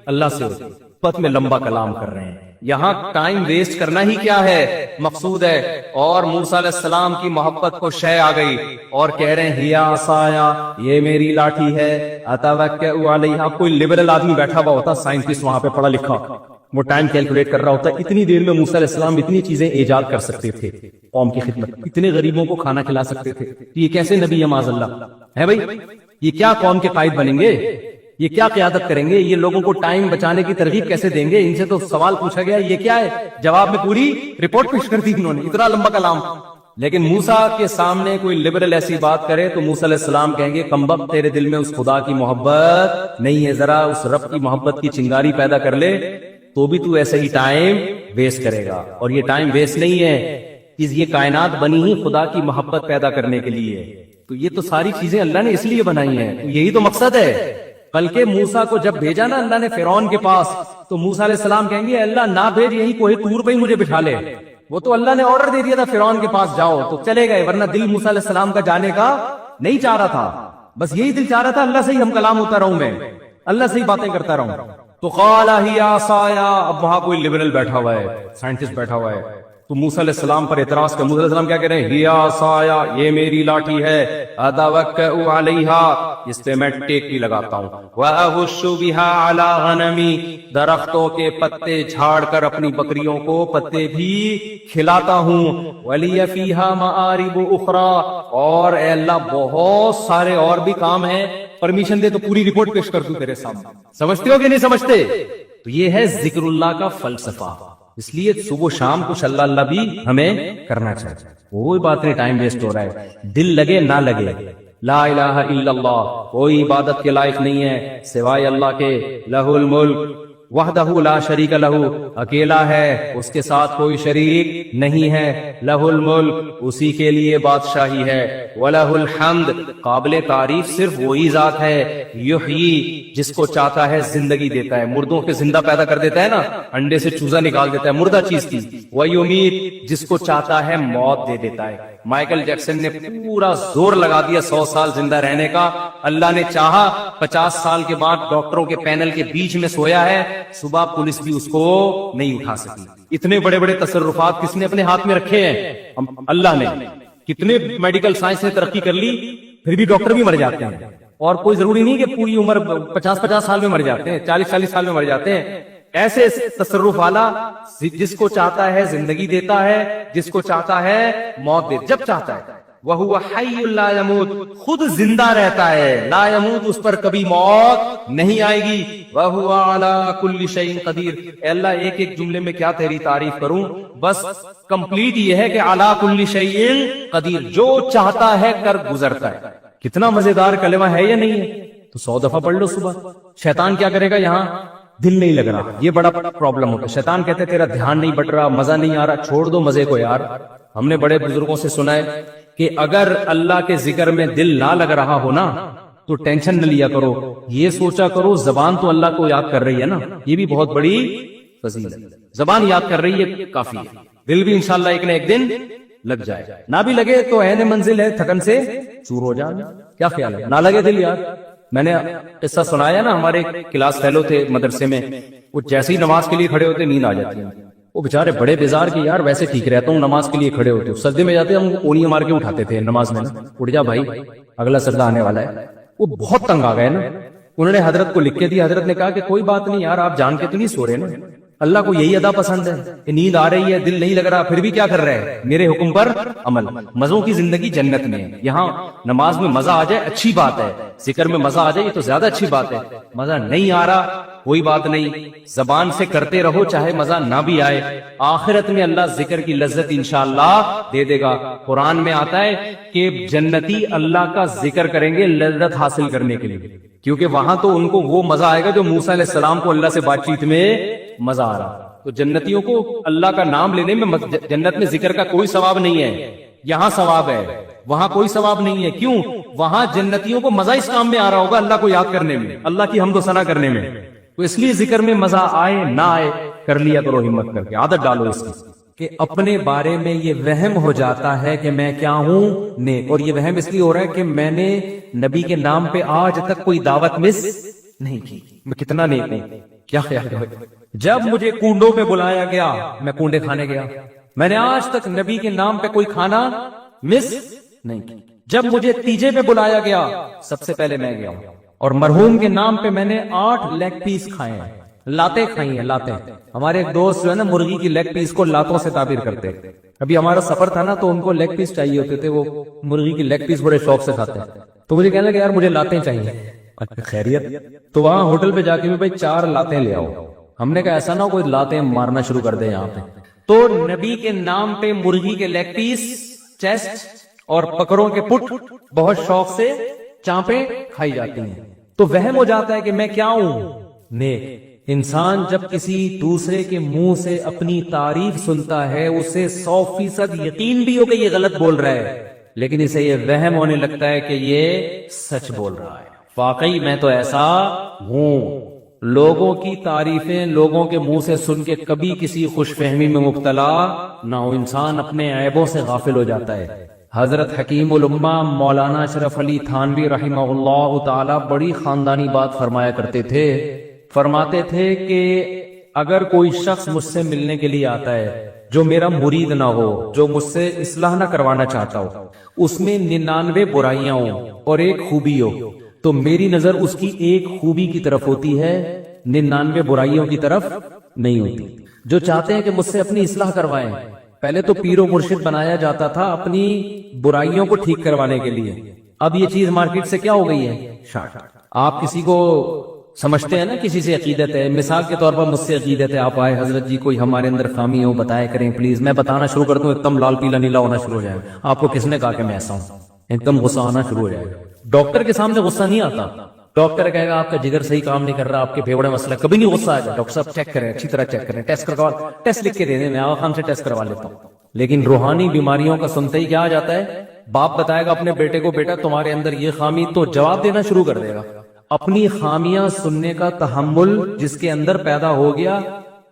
اللہ سے ہوتی ہے۔ پت میں لمبا کلام کر رہے ہیں، یہاں ٹائم ویسٹ کرنا ہی کیا ہے، مقصود ہے۔ اور موسیٰ علیہ السلام کی محبت کو شے آ گئی اور کہہ رہے ہیں ہیا عصایا، یہ میری لاٹھی ہے، اتوکئ علیہا۔ کوئی لبرل آدمی بیٹھا ہوا ہوتا، سائنٹسٹ وہاں پہ پڑھا لکھا، وہ ٹائم کیلکولیٹ کر رہا ہوتا، اتنی دیر میں موسیٰ علیہ السلام اتنی چیزیں ایجاد کر سکتے تھے قوم کی خدمت، اتنے غریبوں کو کھانا کھلا سکتے تھے۔ یہ کیسے نبی ہے معاذ اللہ ہے بھائی؟ یہ کیا قوم کے قائد بنیں گے؟ یہ کیا قیادت کریں گے؟ یہ لوگوں کو ٹائم بچانے کی ترغیب کیسے دیں گے؟ ان سے تو سوال پوچھا گیا یہ کیا ہے، جواب میں پوری رپورٹ پیش کر دی انہوں نے، اتنا لمبا کلام۔ لیکن موسیٰ کے سامنے کوئی لبرل ایسی بات کرے تو موسیٰ علیہ السلام کہیں گے کمبخت، تیرے دل میں اس خدا کی محبت نہیں ہے، ذرا اس رب کی محبت کی چنگاری پیدا کر لے تو بھی تو ایسے ہی ٹائم ویسٹ کرے گا۔ اور یہ ٹائم ویسٹ نہیں ہے، یہ کائنات بنی ہی خدا کی محبت پیدا کرنے کے لیے، تو یہ تو ساری چیزیں اللہ نے اس لیے بنائی ہیں، یہی تو مقصد ہے۔ بلکہ موسیٰ کو جب بھیجا نا اللہ نے فرعون کے پاس، تو موسیٰ علیہ السلام کہیں گے اللہ نہ بھیج، یہی کوہ طور پہ ہی مجھے بٹھا لے۔ وہ تو اللہ نے آرڈر دے دیا تھا فرعون کے پاس جاؤ، تو چلے گئے، ورنہ دل موسیٰ علیہ السلام کا جانے کا نہیں چاہ رہا تھا، بس یہی دل چاہ رہا تھا اللہ سے ہی ہم کلام ہوتا رہوں، میں اللہ سے ہی باتیں کرتا رہوں۔ تو قال ہی عصایا، اب وہاں کوئی لبرل بیٹھا ہوا ہے، سائنٹسٹ بیٹھا ہوا ہے، تو موسیٰ علیہ السلام پر اعتراض کر، موسیٰ علیہ السلام کیا کہہ رہے ہیں، ہی عصایا، یہ میری لاٹھی ہے، اتوکئ علیہا، اس پہ میں ٹیک بھی لگاتا ہوں، واہش بہا علی غنمی، درختوں کے پتے جھاڑ کر اپنی بکریوں کو پتے بھی کھلاتا ہوں، ولی فیہا مآرب اخری، اور اے اللہ بہت سارے اور بھی کام ہیں، پرمیشن دے تو پوری رپورٹ پیش کر دوں تیرے سامنے۔ سمجھتے ہو کہ نہیں سمجھتے؟ تو یہ ہے ذکر اللہ کا فلسفہ۔ اس لیے صبح شام کچھ اللہ اللہ بھی ہمیں کرنا چاہیے، کوئی بات نہیں ٹائم ویسٹ ہو رہا ہے، دل لگے نہ لگے، لا الہ الا اللہ، کوئی عبادت کے لائق نہیں ہے سوائے اللہ کے، لہ الملک وحدہ لا شریک لہ، اکیلا ہے، اس کے ساتھ کوئی شریک نہیں ہے، لہ الملک، اسی کے لیے بادشاہی ہے، ولہ الحمد، قابل تعریف صرف وہی ذات ہے، یحیی، جس کو چاہتا ہے زندگی دیتا ہے، مردوں کے زندہ پیدا کر دیتا ہے نا، انڈے سے چوزا نکال دیتا ہے، مردہ چیز تھی، ویمیت، جس کو چاہتا ہے موت دے دیتا ہے۔ مائیکل جیکسن نے پورا زور لگا دیا 100 سال زندہ رہنے کا، اللہ نے چاہا 50 سال کے بعد ڈاکٹروں کے پینل کے بیچ میں سویا ہے، صبح پولیس بھی اس کو نہیں اٹھا سکی۔ اتنے بڑے بڑے تصرفات کس نے اپنے ہاتھ میں رکھے ہیں؟ اللہ نے۔ کتنے میڈیکل سائنس نے ترقی کر لی، پھر بھی ڈاکٹر بھی مر جاتے ہیں، اور کوئی ضروری نہیں کہ پوری عمر 50 سال میں مر جاتے ہیں، 40 سال میں مر جاتے ہیں۔ ایسے تصرف والا جس کو چاہتا ہے زندگی دیتا ہے، جس کو چاہتا ہے موت دے، جب چاہتا ہے۔ وَهُوَ حَيٌّ لَا يَمُوتُ، خود زندہ رہتا ہے، لا يموت، اس پر کبھی موت نہیں آئے گی۔ وَهُوَ عَلَى كُلِّ شَيْءٍ قَدِيرٌ، اے اللہ ایک ایک جملے میں کیا تیری تعریف کروں، بس کمپلیٹ یہ ہے کہ عَلَى كُلِّ شَيْءٍ قَدِيرٌ، جو چاہتا ہے کر گزرتا ہے۔ کتنا مزیدار کلمہ ہے یا نہیں ہے؟ تو 100 دفعہ پڑھ لو صبح۔ شیطان کیا کرے گا؟ یہاں دل نہیں لگ رہا، یہ بڑا پرابلم ہوتا ہے۔ شیطان کہتے تیرا دھیان نہیں بٹ رہا، مزہ نہیں آ رہا، چھوڑ دو مزے کو یار۔ ہم نے بڑے بزرگوں سے سنا ہے کہ اگر اللہ کے ذکر میں دل نہ لگ رہا ہو نا تو ٹینشن نہ لیا کرو، یہ سوچا کرو زبان تو اللہ کو یاد کر رہی ہے نا، یہ بھی بہت بڑی فضیلت ہے۔ زبان یاد کر رہی ہے کافی ہے، دل بھی انشاءاللہ ایک نہ ایک دن لگ جائے، نہ بھی لگے تو عین منزل ہے، تھکن سے چور ہو جائے۔ کیا خیال ہے؟ نہ لگے دل یار۔ میں نے قصہ سنایا نا، ہمارے کلاس فیلو تھے مدرسے میں، وہ جیسے ہی نماز کے لیے کھڑے ہوتے نیند آ جاتی ہے، وہ بےچارے بڑے بیزار کہ یار ویسے ٹھیک رہتا ہوں نماز کے لیے کھڑے ہوتے، سجدے میں جاتے ہم اونیاں مار کے اٹھاتے تھے نماز میں، اٹھ جا بھائی اگلا سجدہ آنے والا ہے۔ وہ بہت تنگ آ گئے نا، انہوں نے حضرت کو لکھ کے دی، حضرت نے کہا کہ کوئی بات نہیں یار، آپ جان کے تو نہیں سو رہے نا، اللہ کو یہی ادا پسند ہے کہ نیند آ رہی ہے، دل نہیں لگ رہا، پھر بھی کیا کر رہے ہیں؟ میرے حکم پر عمل۔ مزوں کی زندگی جنت میں ہے، یہاں نماز میں مزہ آ جائے اچھی بات ہے، ذکر میں مزہ آ جائے یہ تو زیادہ اچھی بات ہے، مزہ نہیں آ رہا کوئی بات نہیں، زبان سے کرتے رہو چاہے مزہ نہ بھی آئے، آخرت میں اللہ ذکر کی لذت انشاءاللہ دے دے گا۔ قرآن میں آتا ہے کہ جنتی اللہ کا ذکر کریں گے لذت حاصل کرنے کے لیے، کیونکہ وہاں تو ان کو وہ مزہ آئے گا جو موسیٰ علیہ السلام کو اللہ سے بات چیت میں مزہ آ رہا۔ تو جنتیوں کو اللہ کا نام لینے میں، جنت میں ذکر کا کوئی ثواب نہیں ہے، یہاں ثواب ہے، وہاں کوئی ثواب نہیں ہے۔ کیوں؟ وہاں جنتیوں کو مزہ اس کام میں آ رہا ہوگا، اللہ کو یاد کرنے میں، اللہ کی حمد و ثنا کرنے میں، تو اس لیے ذکر میں مزہ آئے نہ آئے کر لیا کرو، ہمت کر کے عادت ڈالو اس کی، کہ اپنے بارے میں یہ وہم ہو جاتا ہے کہ میں کیا ہوں؟ نیک۔ اور یہ وہم اس لیے ہو رہا ہے کہ میں نے نبی کے نام پہ آج تک کوئی دعوت مس نہیں کی، میں کتنا نیک ہوں۔ کیا خیال ہے؟ جب مجھے کنڈوں پہ بلایا گیا میں کنڈے کھانے گیا، میں نے آج تک نبی کے نام پہ کوئی کھانا مس نہیں کی۔ جب مجھے تیجے پہ بلایا گیا سب سے پہلے میں گیا ہوں، اور مرحوم کے نام پہ میں نے 8 لیگ پیس کھائے ہیں، لاتیں کھائی ہیں، لاتیں۔ ہمارے ایک دوست جو ہے نا مرغی کی لیگ پیس کو لاتوں سے تعبیر کرتے، ابھی ہمارا سفر تھا نا تو ان کو لیگ پیس چاہیے ہوتے تھے، وہ مرغی کی لیگ پیس بڑے شوق سے کھاتے ہیں، تو مجھے کہنے لگا یار مجھے لاتیں چاہیے۔ خیریت؟ تو وہاں ہوٹل پہ جا کے بھی بھائی 4 لاتیں لے آؤ۔ ہم نے کہا ایسا نہ کوئی لاتیں مارنا شروع کر دے یہاں پہ، تو نبی کے نام پہ مرغی کے لیگ پیس، چیسٹ اور بکروں کے پٹ بہت شوق سے چانپیں کھائی جاتی ہیں، تو وہم ہو جاتا ہے کہ میں کیا ہوں؟ نیک۔ انسان جب کسی دوسرے کے منہ سے اپنی تعریف سنتا ہے اسے 100% یقین بھی ہو کہ یہ غلط بول رہا ہے، لیکن اسے یہ وہم ہونے لگتا ہے کہ یہ سچ بول رہا ہے۔ واقعی میں تو ایسا ہوں۔ لوگوں کی تعریفیں لوگوں کے منہ سے سن کے کبھی کسی خوش فہمی میں مبتلا نہ ہو، انسان اپنے عیبوں سے غافل ہو جاتا ہے۔ حضرت حکیم الامہ مولانا اشرف علی تھانوی رحمہ اللہ تعالی بڑی خاندانی بات فرمایا کرتے تھے، فرماتے تھے کہ اگر کوئی شخص مجھ سے ملنے کے لیے آتا ہے جو میرا مرید نہ ہو، جو مجھ سے اصلاح نہ کروانا چاہتا ہو، اس میں 99 برائیاں ہوں اور ایک خوبی ہو، تو میری نظر اس کی ایک خوبی کی طرف ہوتی ہے، 99 برائیوں کی طرف نہیں ہوتی۔ جو چاہتے ہیں کہ مجھ سے اپنی اصلاح کروائیں، پہلے تو پیر و مرشد بنایا جاتا تھا اپنی برائیوں کو ٹھیک کروانے کے لیے، اب یہ چیز مارکیٹ سے کیا ہو گئی ہے؟ شارٹ۔ آپ کسی کو سمجھتے ہیں نا کسی سے عقیدت ہے، مثال کے طور پر مجھ سے عقیدت ہے، آپ آئے حضرت جی کوئی ہمارے اندر خامی ہو بتایا کریں پلیز، میں بتانا شروع کر دوں ایک دم لال پیلا نیلا ہونا شروع ہو جائے، آپ کو کس نے کہا کہ میں ایسا ہوں؟ ایک دم غصہ آنا شروع ہو جائے گا۔ ڈاکٹر کے سامنے غصہ نہیں آتا، ڈاکٹر کہے گا آپ کا جگر صحیح کام نہیں کر رہا، آپ کے پھیپڑے مسئلہ، کبھی نہیں غصہ آ جائے، ڈاکٹر صاحب چیک کریں، اچھی طرح چیک کریں، ٹیسٹ کروا، ٹیسٹ لکھ کے دے دیں، میں آغا خان سے ٹیسٹ کروا لیتا ہوں۔ لیکن روحانی بیماریوں کا سنتے ہی کیا آ جاتا ہے، باپ بتائے گا اپنے بیٹے کو بیٹا تمہارے اندر یہ خامی، تو جواب دینا شروع کر دے گا۔ اپنی خامیاں سننے کا تحمل جس کے اندر پیدا ہو گیا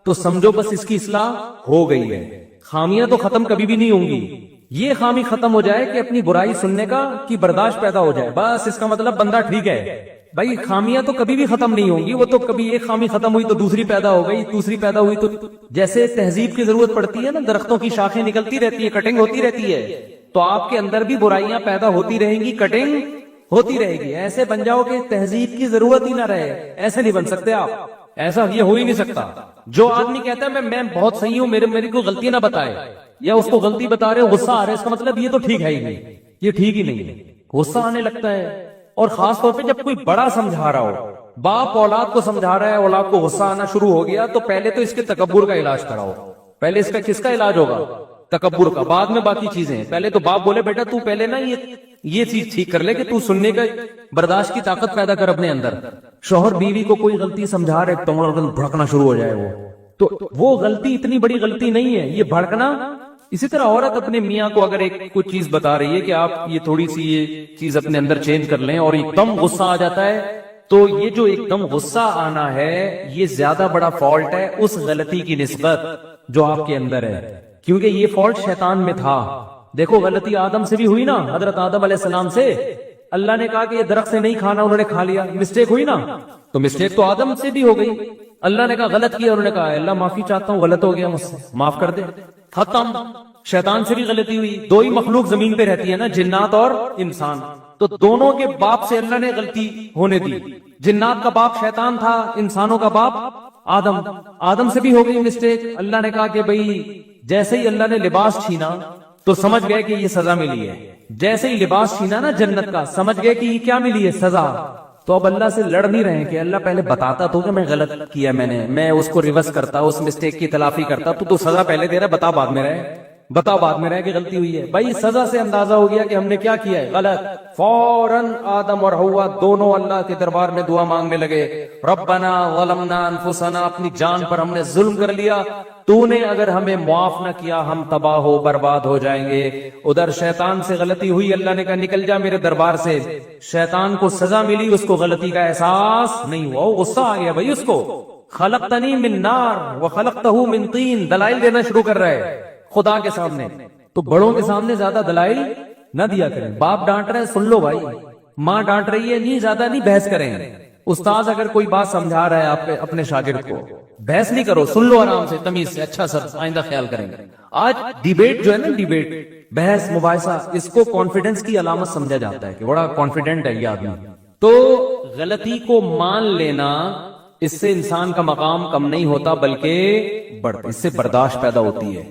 تو سمجھو بس اس کی اصلاح ہو گئی ہے۔ خامیاں تو ختم کبھی بھی نہیں ہوں گی، یہ خامی ختم ہو جائے کہ اپنی برائی سننے کا کی برداشت پیدا ہو جائے، بس اس کا مطلب بندہ ٹھیک ہے۔ بھائی خامیاں تو کبھی بھی ختم نہیں ہوں گی، وہ تو کبھی ایک خامی ختم ہوئی تو دوسری پیدا ہو گئی، دوسری پیدا ہوئی تو جیسے تہذیب کی ضرورت پڑتی ہے نا، درختوں کی شاخیں نکلتی رہتی ہے، کٹنگ ہوتی رہتی ہے، تو آپ کے اندر بھی برائیاں پیدا ہوتی رہیں گی، کٹنگ ہوتی رہے گی۔ ایسے بن جاؤ کہ تہذیب کی ضرورت ہی نہ رہے، ایسے نہیں بن سکتے آپ، ایسا یہ ہو ہی نہیں سکتا۔ جو آدمی کہتا ہے میں بہت صحیح ہوں، میری کو غلطی نہ بتائے، یا اس کو غلطی بتا رہے ہو غصہ آ رہا ہے، اس کا مطلب یہ تو ٹھیک ہے ہی نہیں، یہ ٹھیک ہی نہیں ہے، غصہ آنے لگتا ہے۔ اور خاص طور پہ جب کوئی بڑا سمجھا رہا ہو، باپ اولاد کو سمجھا رہا ہے، اولاد کو غصہ آنا شروع ہو گیا، تو پہلے تو اس کے تکبر کا علاج کراؤ۔ پہلے اس کا کس کا علاج ہوگا؟ تکبر کا، بعد میں باقی چیزیں۔ پہلے تو باپ بولے بیٹا تو پہلے نا یہ چیز ٹھیک کر لے کہ تو سننے کا برداشت کی طاقت پیدا کر اپنے اندر۔ شوہر بیوی کو کوئی غلطی سمجھا رہے تو بھڑکنا شروع ہو جائے، وہ غلطی اتنی بڑی غلطی نہیں ہے، یہ بھڑکنا۔ اسی طرح عورت اپنے میاں کو اگر ایک کچھ چیز بتا رہی ہے کہ آپ یہ تھوڑی سی یہ چیز اپنے اندر چینج کر لیں، اور ایک دم غصہ آ جاتا ہے، تو یہ جو ایک دم غصہ آنا ہے یہ زیادہ بڑا فالٹ ہے اس غلطی کی نسبت جو آپ کے اندر ہے، کیونکہ یہ فالٹ شیطان میں تھا۔ دیکھو غلطی آدم سے بھی ہوئی نا، حضرت آدم علیہ السلام سے اللہ نے کہا کہ یہ درخت سے نہیں کھانا، انہوں نے کھا لیا، مسٹیک ہوئی نا، تو مسٹیک تو آدم سے بھی ہو گئی۔ اللہ نے کہا غلط کیا، انہوں نے کہا اللہ معافی چاہتا ہوں، غلط ہو گیا مجھ سے، معاف کر دے، ختم۔ شیطان سے بھی غلطی ہوئی۔ دو ہی مخلوق زمین پہ رہتی ہے نا، جنات اور انسان، تو دونوں کے باپ سے اللہ نے غلطی ہونے دی۔ جنات کا باپ شیطان تھا، انسانوں کا باپ آدم سے بھی ہو گئی مسٹیک۔ اللہ نے کہا کہ بھئی جیسے ہی اللہ نے لباس چھینا تو سمجھ گئے کہ یہ سزا ملی ہے، جیسے ہی لباس چھینا نا جنت کا، سمجھ گئے کہ یہ کیا ملی ہے، سزا۔ تو اب اللہ سے لڑ نہیں رہے کہ اللہ پہلے بتاتا تو کہ میں غلط کیا، میں اس کو ریورس کرتا، اس مسٹیک کی تلافی کرتا، تو سزا پہلے دے رہا، بتا بعد میں رہے، بتا بعد میں رہے کہ غلطی ہوئی ہے۔ بھائی سزا سے اندازہ ہو گیا کہ ہم نے کیا کیا ہے، غلط۔ فوراً آدم اور حوا دونوں اللہ کے دربار میں دعا مانگنے لگے، ربنا ظلمنا انفسنا، اپنی جان پر ہم نے ظلم کر لیا، تو نے اگر ہمیں معاف نہ کیا ہم تباہ ہو برباد ہو جائیں گے۔ ادھر شیطان سے غلطی ہوئی، اللہ نے کہا نکل جا میرے دربار سے۔ شیطان کو سزا ملی، اس کو غلطی کا احساس نہیں ہوا، وہ غصہ آ گیا بھائی اس کو۔ خلقتنی من نار وخلقتہ من طین، دلائل دینا شروع کر رہا ہے خدا کے سامنے۔ تو بڑوں کے سامنے زیادہ دلائل نہ دیا کریں، باپ ڈانٹ رہے ہیں سن لو بھائی، ماں ڈانٹ رہی ہے نہیں، زیادہ نہیں بحث کریں۔ استاذ اگر کوئی بات سمجھا رہا ہے آپ اپنے شاگرد کو، بحث نہیں کرو، سن لو آرام سے تمیز سے، اچھا سر آئندہ خیال کریں گے۔ آج ڈیبیٹ جو ہے نا، ڈیبیٹ، بحث مباحثہ، اس کو کانفیڈنس کی علامت سمجھا جاتا ہے کہ بڑا کانفیڈنٹ ہے یہ آدمی۔ تو غلطی کو مان لینا، اس سے انسان کا مقام کم نہیں ہوتا بلکہ بڑھتا، اس سے برداشت پیدا ہوتی ہے۔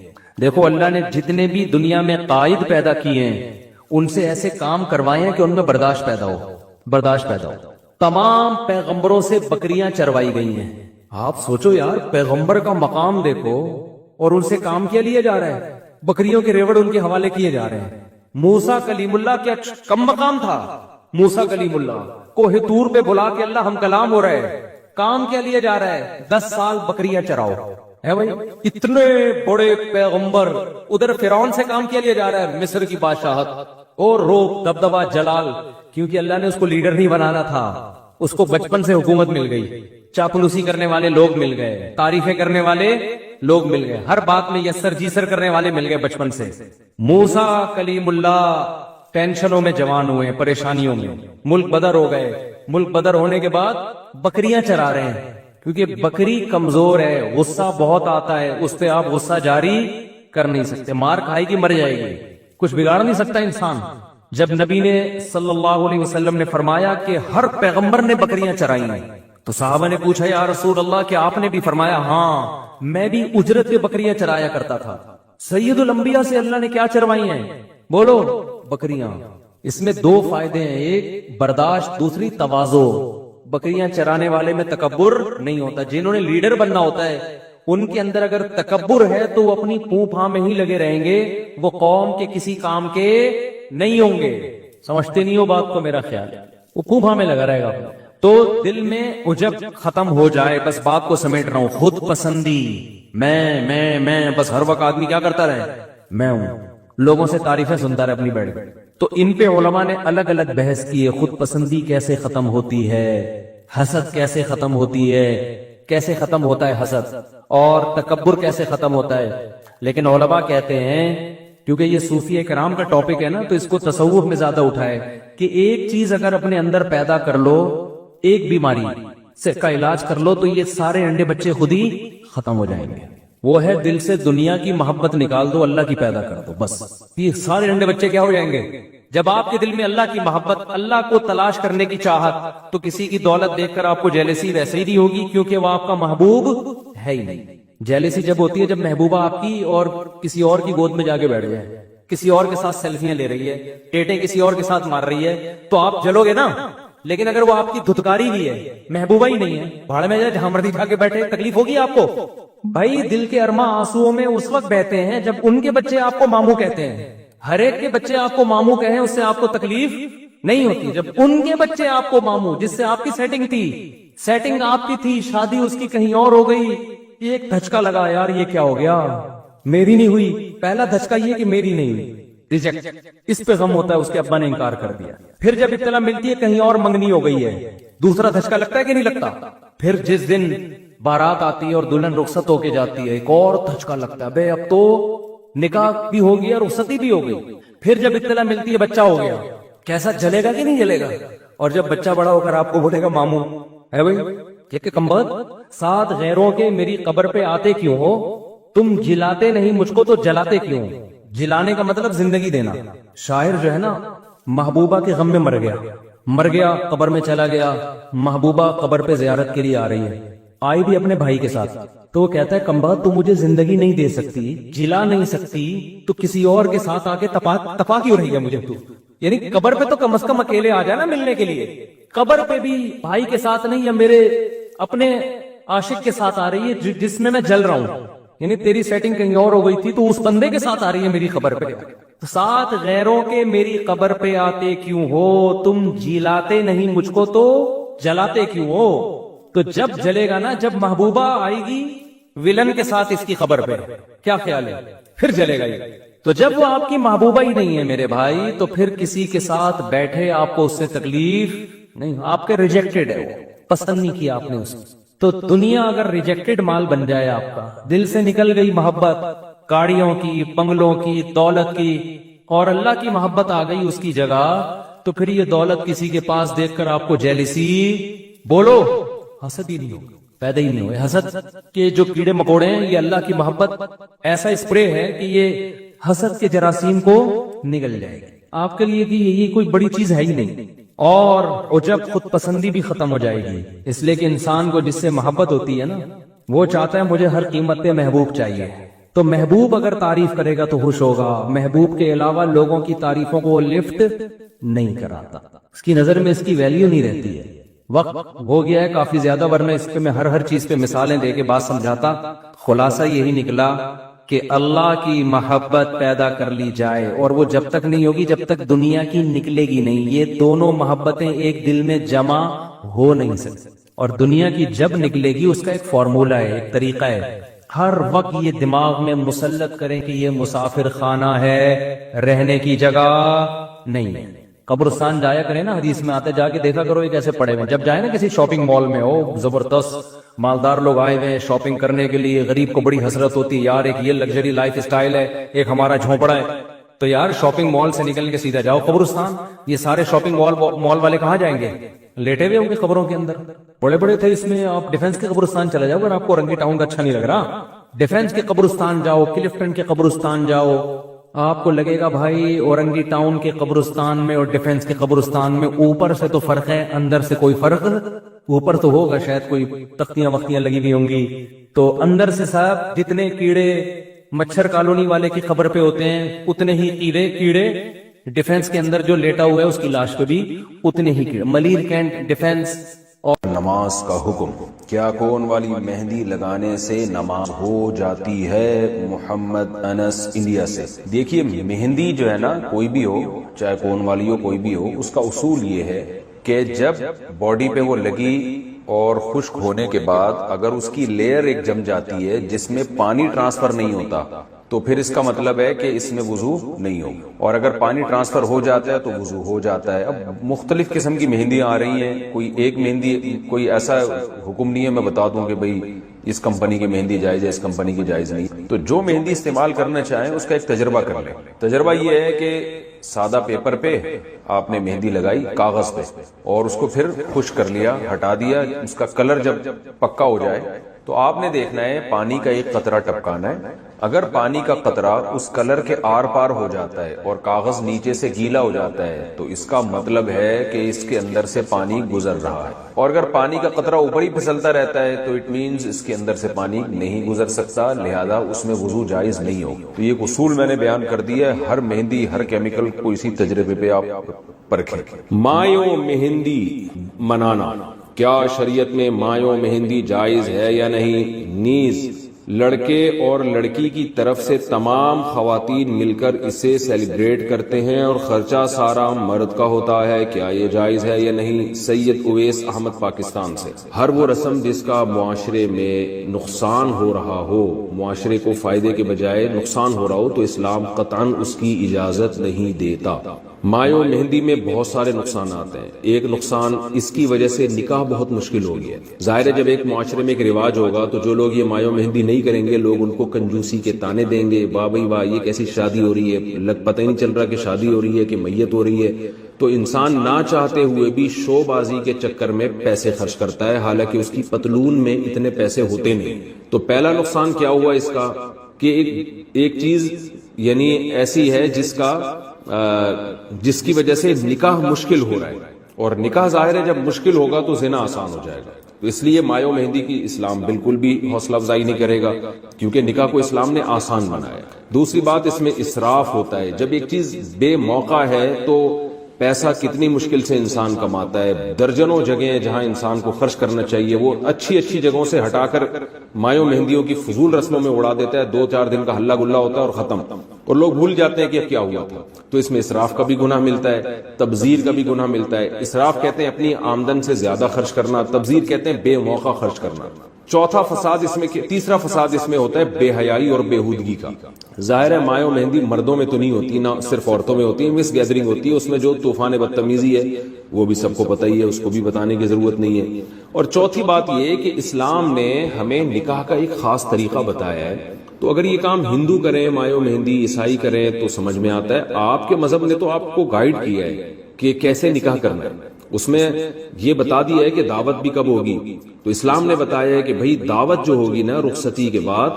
دیکھو اللہ نے جتنے بھی دنیا میں قائد پیدا کیے ہیں ان سے ایسے کام کروائے ہیں کہ ان میں برداشت پیدا ہو۔ تمام پیغمبروں سے بکریاں چروائی گئی ہیں۔ آپ سوچو یار، پیغمبر کا مقام دیکھو اور ان سے کام کیا لیا جا رہا ہے، بکریوں کے ریوڑ ان کے حوالے کیے جا رہے ہیں۔ موسیٰ کلیم اللہ کیا کم مقام تھا، موسیٰ کلیم اللہ کوہ طور پہ بلا کے اللہ ہم کلام ہو رہے ہیں، کام کیا لیا جا رہا ہے، 10 سال بکریاں چراؤ ہے بھائی، اتنے بڑے پیغمبر۔ ادھر فرعون سے کام کیا لیا جا رہا ہے، مصر کی بادشاہت اور روب دبدبہ جلال، کیونکہ اللہ نے اس کو لیڈر نہیں بنانا تھا، اس کو بچپن سے حکومت مل گئی، چاپلوسی کرنے والے لوگ مل گئے، تعریفیں کرنے والے لوگ مل گئے، ہر بات میں یسر جیسر کرنے والے مل گئے بچپن سے۔ موسیٰ کلیم اللہ ٹینشنوں میں جوان ہوئے، پریشانیوں میں، ملک بدر ہو گئے، ملک بدر ہونے کے بعد بکریاں چرا رہے ہیں، کیونکہ بکری کمزور ہے، غصہ بہت آتا ہے، اس پہ آپ غصہ جاری کر نہیں سکتے، مار کھائے گی مر جائے گی، کچھ بگاڑ نہیں سکتا انسان۔ جب نبی نے صلی اللہ علیہ وسلم نے فرمایا کہ ہر پیغمبر نے بکریاں چرائی ہیں، تو صحابہ نے پوچھا یا رسول اللہ کہ آپ نے بھی؟ فرمایا ہاں، میں بھی اجرت پہ بکریاں چرایا کرتا تھا۔ سید الانبیاء سے اللہ نے کیا چروائی ہیں؟ بولو، بکریاں۔ اس میں 2 فائدے ہیں، ایک برداشت، دوسری تواضع۔ بکریاں چرانے والے میں تکبر نہیں ہوتا، جنہوں نے لیڈر بننا ہوتا ہے ان کے اندر اگر تکبر ہے تو وہ اپنی پوں پھاں میں ہی لگے رہیں گے، وہ قوم کے کسی کام کے نہیں ہوں گے۔ سمجھتے نہیں ہو بات کو؟ میرا خیال ہے وہ پوں پھاں میں لگا رہے گا۔ تو دل میں عجب ختم ہو جائے، بس بات کو سمیٹ رہا ہوں، خود پسندی، میں بس ہر وقت آدمی کیا کرتا رہے، میں ہوں، لوگوں سے تعریفیں سنتا رہے اپنی بیٹھ۔ تو ان پہ علماء نے الگ الگ بحث کی ہے، خود پسندی کیسے ختم ہوتی ہے، حسد کیسے ختم ہوتی ہے، کیسے ختم ہوتا ہے حسد، اور تکبر کیسے ختم ہوتا ہے۔ لیکن علماء کہتے ہیں، کیونکہ یہ صوفیہ کرام کا ٹاپک ہے نا، تو اس کو تصوف میں زیادہ اٹھائے کہ ایک چیز اگر اپنے اندر پیدا کر لو، ایک بیماری سے کا علاج کر لو، تو یہ سارے انڈے بچے خود ہی ختم ہو جائیں گے۔ وہ ہے دل سے دنیا کی محبت نکال دو، اللہ کی پیدا کر دو، بس یہ سارے انڈے بچے کیا ہو جائیں گے۔ جب آپ کے دل میں اللہ کی محبت، اللہ کو تلاش کرنے کی چاہت، تو کسی کی دولت دیکھ کر آپ کو جیلسی ویسے ہی نہیں ہوگی، کیونکہ وہ آپ کا محبوب ہے ہی نہیں۔ جیلسی جب ہوتی ہے جب محبوبہ آپ کی اور کسی اور کی گود میں جا کے بیٹھ جائے، کسی اور کے ساتھ سیلفیاں لے رہی ہے، ٹیٹیں کسی اور کے ساتھ مار رہی ہے، تو آپ جلو گے نا۔ لیکن اگر وہ آپ کی دھتکاری بھی ہے، محبوبہ ہی نہیں ہے، بھاڑ میں جہاں مرضی جا کے بیٹھے، تکلیف ہوگی آپ کو؟ بھائی دل کے ارماں آنسوؤں میں اس وقت بہتے ہیں جب ان کے بچے آپ کو ماموں کہتے ہیں۔ ہر ایک کے بچے آپ کو ماموں کہیں، اس سے آپ کو تکلیف نہیں ہوتی۔ جب ان کے بچے آپ کو ماموں، جس سے آپ کی سیٹنگ تھی، سیٹنگ آپ کی تھی، شادی اس کی کہیں اور ہو گئی، ایک دھچکا لگا، یار یہ کیا ہو گیا، میری نہیں ہوئی۔ پہلا دھچکا یہ کہ میری نہیں ہوئی، ریجیکٹ، اس پہ غم ہوتا ہے، اس کے ابا نے انکار کر دیا۔ پھر جب اطلاع ملتی ہے کہیں اور منگنی ہو گئی ہے، دوسرا دھچکا لگتا ہے کہ نہیں لگتا؟ پھر جس دن بارات آتی ہے اور دلہن رخصت ہو کے جاتی ہے، ایک اور دھچکا لگتا ہے، بے اب تو نکاح بھی ہو گیا اور رخصتی بھی ہو گئی۔ پھر جب اطلاع ملتی ہے بچہ ہو گیا، کیسا جلے گا کہ نہیں جلے گا؟ اور جب بچہ بڑا ہو کر آپ کو بولے گا ماموں ہے بھائی، کہ کمبخت، ساتھ غیروں کے میری قبر پہ آتے کیوں ہو، تم جلاتے نہیں مجھ کو تو جلاتے کیوں ہو؟ جلانے کا مطلب زندگی دینا۔ شاعر جو ہے نا، محبوبہ کے غم میں مر گیا، قبر میں چلا گیا، محبوبہ قبر پہ زیارت کے لیے آ رہی ہے، آئی بھی اپنے بھائی کے ساتھ، تو وہ کہتا ہے کمبخت تو مجھے زندگی نہیں دے سکتی، جلا نہیں سکتی، تو کسی اور کے ساتھ آ کے تپا کیوں رہی ہے مجھے تو؟ یعنی قبر پہ تو کم از کم اکیلے آ جانا ملنے کے لیے، قبر پہ بھی بھائی کے ساتھ نہیں، یا میرے اپنے عاشق کے ساتھ آ رہی ہے جس میں جل رہا ہوں، یعنی تیری سیٹنگ کہیں اور ہو گئی تھی تو اس بندے کے ساتھ آ رہی ہے میری قبر پہ، تو ساتھ غیروں کے میری قبر پہ آتے کیوں ہو، تم جلاتے نہیں مجھ کو تو جلاتے کیوں ہو؟ تو جب جلے گا نا، جب محبوبہ آئے گی ولن کے ساتھ اس کی قبر پہ، کیا خیال ہے؟ پھر جلے گا یہ۔ تو جب وہ آپ کی محبوبہ ہی نہیں ہے میرے بھائی، تو پھر کسی کے ساتھ بیٹھے آپ کو اس سے تکلیف نہیں، آپ کے ریجیکٹڈ ہے، وہ پسند نہیں کیا آپ نے اس کو۔ تو دنیا اگر ریجیکٹڈ مال بن جائے آپ کا، دل سے نکل گئی محبت، گاڑیوں کی، بنگلوں کی، دولت کی، اور اللہ کی محبت آ گئی اس کی جگہ، تو پھر یہ دولت کسی کے پاس دیکھ کر آپ کو جیلسی، بولو حسد ہی نہیں ہوگا، پیدا ہی نہیں ہوئے۔ حسد کے جو کیڑے مکوڑے ہیں، یہ اللہ کی محبت ایسا اسپرے ہے کہ یہ حسد کے جراثیم کو نگل جائے گی آپ کے لیے، کہ یہ کوئی بڑی چیز ہے ہی نہیں۔ اور عجب، خود پسندی بھی ختم ہو جائے گی، اس لیے کہ انسان کو جس سے محبت ہوتی ہے نا، وہ چاہتا ہے مجھے ہر قیمت پہ محبوب چاہیے، تو محبوب اگر تعریف کرے گا تو خوش ہوگا، محبوب کے علاوہ لوگوں کی تعریفوں کو وہ لفٹ نہیں کراتا، اس کی نظر میں اس کی ویلیو نہیں رہتی ہے۔ وقت ہو گیا ہے کافی زیادہ، ورنہ اس پہ میں ہر چیز پہ مثالیں دے کے بات سمجھاتا۔ خلاصہ یہی نکلا کہ اللہ کی محبت پیدا کر لی جائے، اور وہ جب تک نہیں ہوگی جب تک دنیا کی نکلے گی نہیں۔ یہ دونوں محبتیں ایک دل میں جمع ہو نہیں سکتی، اور دنیا کی جب نکلے گی اس کا ایک فارمولہ ہے، ایک طریقہ ہے۔ ہر وقت یہ دماغ میں مسلط کریں کہ یہ مسافر خانہ ہے، رہنے کی جگہ نہیں ہے۔ قبرستان جایا کریں نا، حدیث میں آتے، جا کے دیکھا کرو یہ کیسے پڑے ہوئے۔ جب جائیں نا کسی شاپنگ مال میں، ہو زبردست مالدار لوگ آئے ہوئے شاپنگ کرنے کے لیے، غریب کو بڑی حسرت ہوتی ہے، یار ایک یہ لگژری لائف اسٹائل ہے، ایک ہمارا جھونپڑا ہے، تو یار شاپنگ مال سے نکل کے سیدھا جاؤ قبرستان۔ یہ سارے شاپنگ مال والے کہاں جائیں گے؟ لیٹے ہوئے ہوں گے قبروں کے اندر، بڑے بڑے تھے۔ اس میں آپ ڈیفنس کے قبرستان چلے جاؤ، اگر آپ کو رنگی ٹاؤن کا اچھا نہیں لگ رہا، ڈیفنس کے قبرستان جاؤ، کلفٹن کے قبرستان جاؤ، آپ کو لگے گا بھائی اورنگی ٹاؤن کے قبرستان میں اور ڈیفنس کے قبرستان میں اوپر سے تو فرق ہے، اندر سے کوئی فرق، اوپر تو ہوگا شاید کوئی تختیاں وختیاں لگی ہوئی ہوں گی، تو اندر سے صاحب جتنے کیڑے مچھر کالونی والے کی قبر پہ ہوتے ہیں اتنے ہی کیڑے ڈیفنس کے اندر جو لیٹا ہوا ہے اس کی لاش پہ بھی اتنے ہی کیڑے۔ Malir Cantt Defence. اور نماز کا حکم، کیا کون والی مہندی لگانے سے نماز ہو جاتی ہے؟ محمد انس انڈیا سے۔ دیکھیے مہندی جو ہے نا، کوئی بھی ہو، چاہے کون والی ہو کوئی بھی ہو، اس کا اصول یہ ہے کہ جب باڈی پہ وہ لگی اور خشک ہونے کے بعد اگر اس کی لیئر ایک جم جاتی ہے جس میں پانی ٹرانسفر نہیں ہوتا تو پھر اس کا مطلب ہے کہ اس میں وضو نہیں ہو، اور اگر پانی ٹرانسفر ہو جاتا ہے تو وضو ہو جاتا ہے۔ اب مختلف قسم کی مہندیاں آ رہی ہیں، کوئی ایک مہندی، کوئی ایسا حکم نہیں ہے میں بتا دوں کہ بھئی اس کمپنی کی مہندی جائز ہے، اس کمپنی کی جائز نہیں۔ تو جو مہندی استعمال کرنا چاہیں اس کا ایک تجربہ کر لیں۔ تجربہ یہ ہے کہ سادہ پیپر پہ آپ نے مہندی لگائی کاغذ پہ اور اس کو پھر خشک کر لیا، ہٹا دیا، اس کا کلر جب پکا ہو جائے تو آپ نے دیکھنا ہے پانی کا ایک قطرہ ٹپکانا ہے۔ اگر پانی کا قطرہ اس کلر کے آر پار ہو جاتا ہے اور کاغذ نیچے سے گیلا ہو جاتا ہے تو اس کا مطلب ہے کہ اس کے اندر سے پانی گزر رہا ہے، اور اگر پانی کا قطرہ اوپر ہی پھسلتا رہتا ہے تو اٹ مینز اس کے اندر سے پانی نہیں گزر سکتا، لہذا اس میں وضو جائز نہیں ہو۔ تو یہ اصول میں نے بیان کر دیا ہے، ہر مہندی ہر کیمیکل کو اسی تجربے پہ آپ پرکھیں۔ مایو مہندی منانا، کیا شریعت میں مایو مہندی جائز ہے یا نہیں؟ نیز لڑکے اور لڑکی کی طرف سے تمام خواتین مل کر اسے سیلیبریٹ کرتے ہیں اور خرچہ سارا مرد کا ہوتا ہے، کیا یہ جائز ہے یا نہیں؟ سید اویس احمد پاکستان سے۔ ہر وہ رسم جس کا معاشرے میں نقصان ہو رہا ہو، معاشرے کو فائدے کے بجائے نقصان ہو رہا ہو تو اسلام قطعاً اس کی اجازت نہیں دیتا۔ مایو مہندی میں بہت سارے نقصانات ہیں۔ ایک نقصان اس کی وجہ سے نکاح بہت مشکل ہو گیا ہے۔ ظاہر ہے جب ایک معاشرے میں ایک رواج ہوگا تو جو لوگ یہ مایو مہندی نہیں کریں گے لوگ ان کو کنجوسی کے تانے دیں گے، واہ بھائی واہ یہ کیسی شادی ہو رہی ہے، پتہ ہی نہیں چل رہا کہ شادی ہو رہی ہے کہ میت ہو رہی ہے۔ تو انسان نہ چاہتے ہوئے بھی شو بازی کے چکر میں پیسے خرچ کرتا ہے، حالانکہ اس کی پتلون میں اتنے پیسے ہوتے نہیں۔ تو پہلا نقصان کیا ہوا اس کا کہ ایک چیز یعنی ایسی ہے جس کی وجہ سے نکاح مشکل ہو رہا ہے، اور نکاح ظاہر ہے جب مشکل ہوگا تو زنا آسان ہو جائے گا۔ تو اس لیے مایو مہندی کی اسلام بالکل بھی حوصلہ افزائی نہیں کرے گا، کیونکہ نکاح کو اسلام نے آسان بنایا۔ دوسری بات اس میں اسراف ہوتا ہے۔ جب ایک چیز بے موقع ہے تو پیسہ کتنی مشکل سے انسان کماتا ہے، درجنوں جگہیں جہاں انسان کو خرچ کرنا چاہیے وہ اچھی اچھی جگہوں سے ہٹا کر مایو مہندیوں کی فضول رسموں میں اڑا دیتا ہے۔ 2-4 دن کا ہلا گلا ہوتا ہے اور ختم، اور لوگ بھول جاتے ہیں کہ اب کیا ہوا تھا۔ تو اس میں اسراف کا بھی گناہ ملتا ہے، تبذیر کا بھی گناہ ملتا ہے۔ اسراف کہتے ہیں اپنی آمدن سے زیادہ خرچ کرنا، تبذیر کہتے ہیں بے موقع خرچ کرنا۔ تیسرا فساد اس میں ہوتا ہے بے حیائی اور بےہودگی کا۔ ظاہر ہے مایو مہندی مردوں میں تو نہیں ہوتی، نہ صرف عورتوں میں ہوتی ہے، مس گیدرنگ ہوتی ہے، اس میں جو طوفان بدتمیزی ہے وہ بھی سب کو پتہ ہی ہے، اس کو بھی بتانے کی ضرورت نہیں ہے۔ اور چوتھی بات یہ کہ اسلام نے ہمیں نکاح کا ایک خاص طریقہ بتایا ہے، تو اگر یہ کام ہندو کریں مایو مہندی، عیسائی کریں تو سمجھ میں آتا ہے۔ آپ کے مذہب نے تو آپ کو گائیڈ کیا ہے کہ کیسے نکاح کرنا ہے، اس میں یہ بتا دیا ہے کہ دعوت بھی کب ہوگی۔ تو اسلام نے بتایا ہے کہ بھئی دعوت جو ہوگی نا رخصتی کے بعد،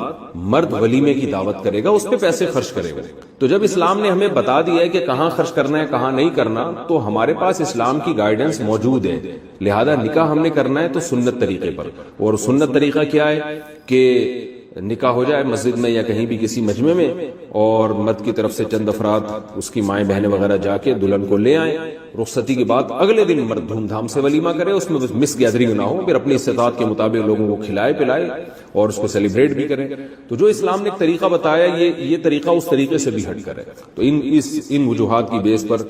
مرد ولیمے کی دعوت کرے گا، اس پہ پیسے خرچ کرے گا۔ تو جب اسلام نے ہمیں بتا دیا ہے کہ کہاں خرچ کرنا ہے کہاں نہیں کرنا، تو ہمارے پاس اسلام کی گائیڈنس موجود ہے، لہذا نکاح ہم نے کرنا ہے تو سنت طریقے پر۔ اور سنت طریقہ کیا ہے کہ نکاح ہو جائے مسجد میں یا کہیں بھی کسی مجمع میں، اور مرد کی طرف سے چند افراد اس کی مائیں بہنیں وغیرہ جا کے دلہن کو لے آئیں، رخصتی کے بعد اگلے دن مرد دھوم دھام سے ولیمہ کرے، اس میں مس گیدرنگ نہ ہو، پھر اپنی استطاعت کے مطابق لوگوں کو کھلائے پلائے اور اس کو سیلیبریٹ بھی کریں۔ تو جو اسلام نے ایک طریقہ بتایا یہ طریقہ اس طریقے سے بھی ہٹ کر ہے۔ تو ان وجوہات کی بیس پر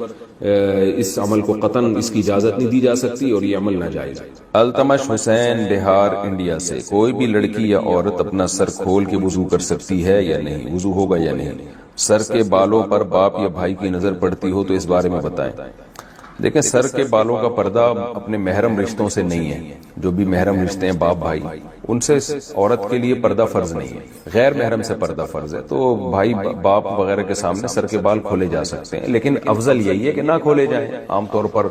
اس عمل کو قطعاً اس کی اجازت نہیں دی جا سکتی اور یہ عمل ناجائز ہے۔ التمش حسین بہار انڈیا سے، کوئی بھی لڑکی یا عورت اپنا سر کھول کے وضو کر سکتی ہے یا نہیں؟ وضو ہوگا یا نہیں؟ سر کے بالوں پر باپ یا بھائی کی نظر پڑتی ہو تو اس بارے میں بتائیں۔ دیکھیں سر کے بالوں کا پردہ اپنے محرم رشتوں سے نہیں ہے، جو بھی محرم رشتے ہیں باپ بھائی ان سے عورت کے لیے پردہ فرض نہیں ہے، غیر محرم سے پردہ فرض ہے۔ تو بھائی باپ وغیرہ کے سامنے سر کے بال کھولے جا سکتے ہیں، لیکن افضل یہی ہے کہ نہ کھولے جائیں۔ عام طور پر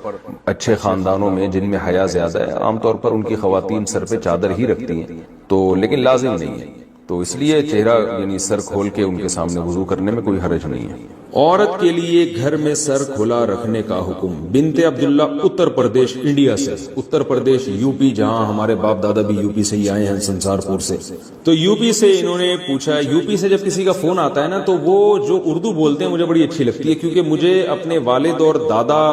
اچھے خاندانوں میں جن میں حیا زیادہ ہے عام طور پر ان کی خواتین سر پہ چادر ہی رکھتی ہیں، تو لیکن لازم نہیں ہے، تو اس لیے چہرہ یعنی سر کھول کے ان کے سامنے وضو کرنے میں کوئی حرج نہیں ہے۔ عورت کے لیے گھر میں سر کھلا رکھنے کا حکم۔ بنت عبداللہ اتر پردیش انڈیا سے، اتر پردیش یو پی، جہاں ہمارے باپ دادا بھی یو پی سے ہی آئے ہیں، سنسار پور سے۔ تو یو پی سے انہوں نے پوچھا، یو پی سے جب کسی کا فون آتا ہے نا تو وہ جو اردو بولتے ہیں مجھے بڑی اچھی لگتی ہے، کیونکہ مجھے اپنے والد اور دادا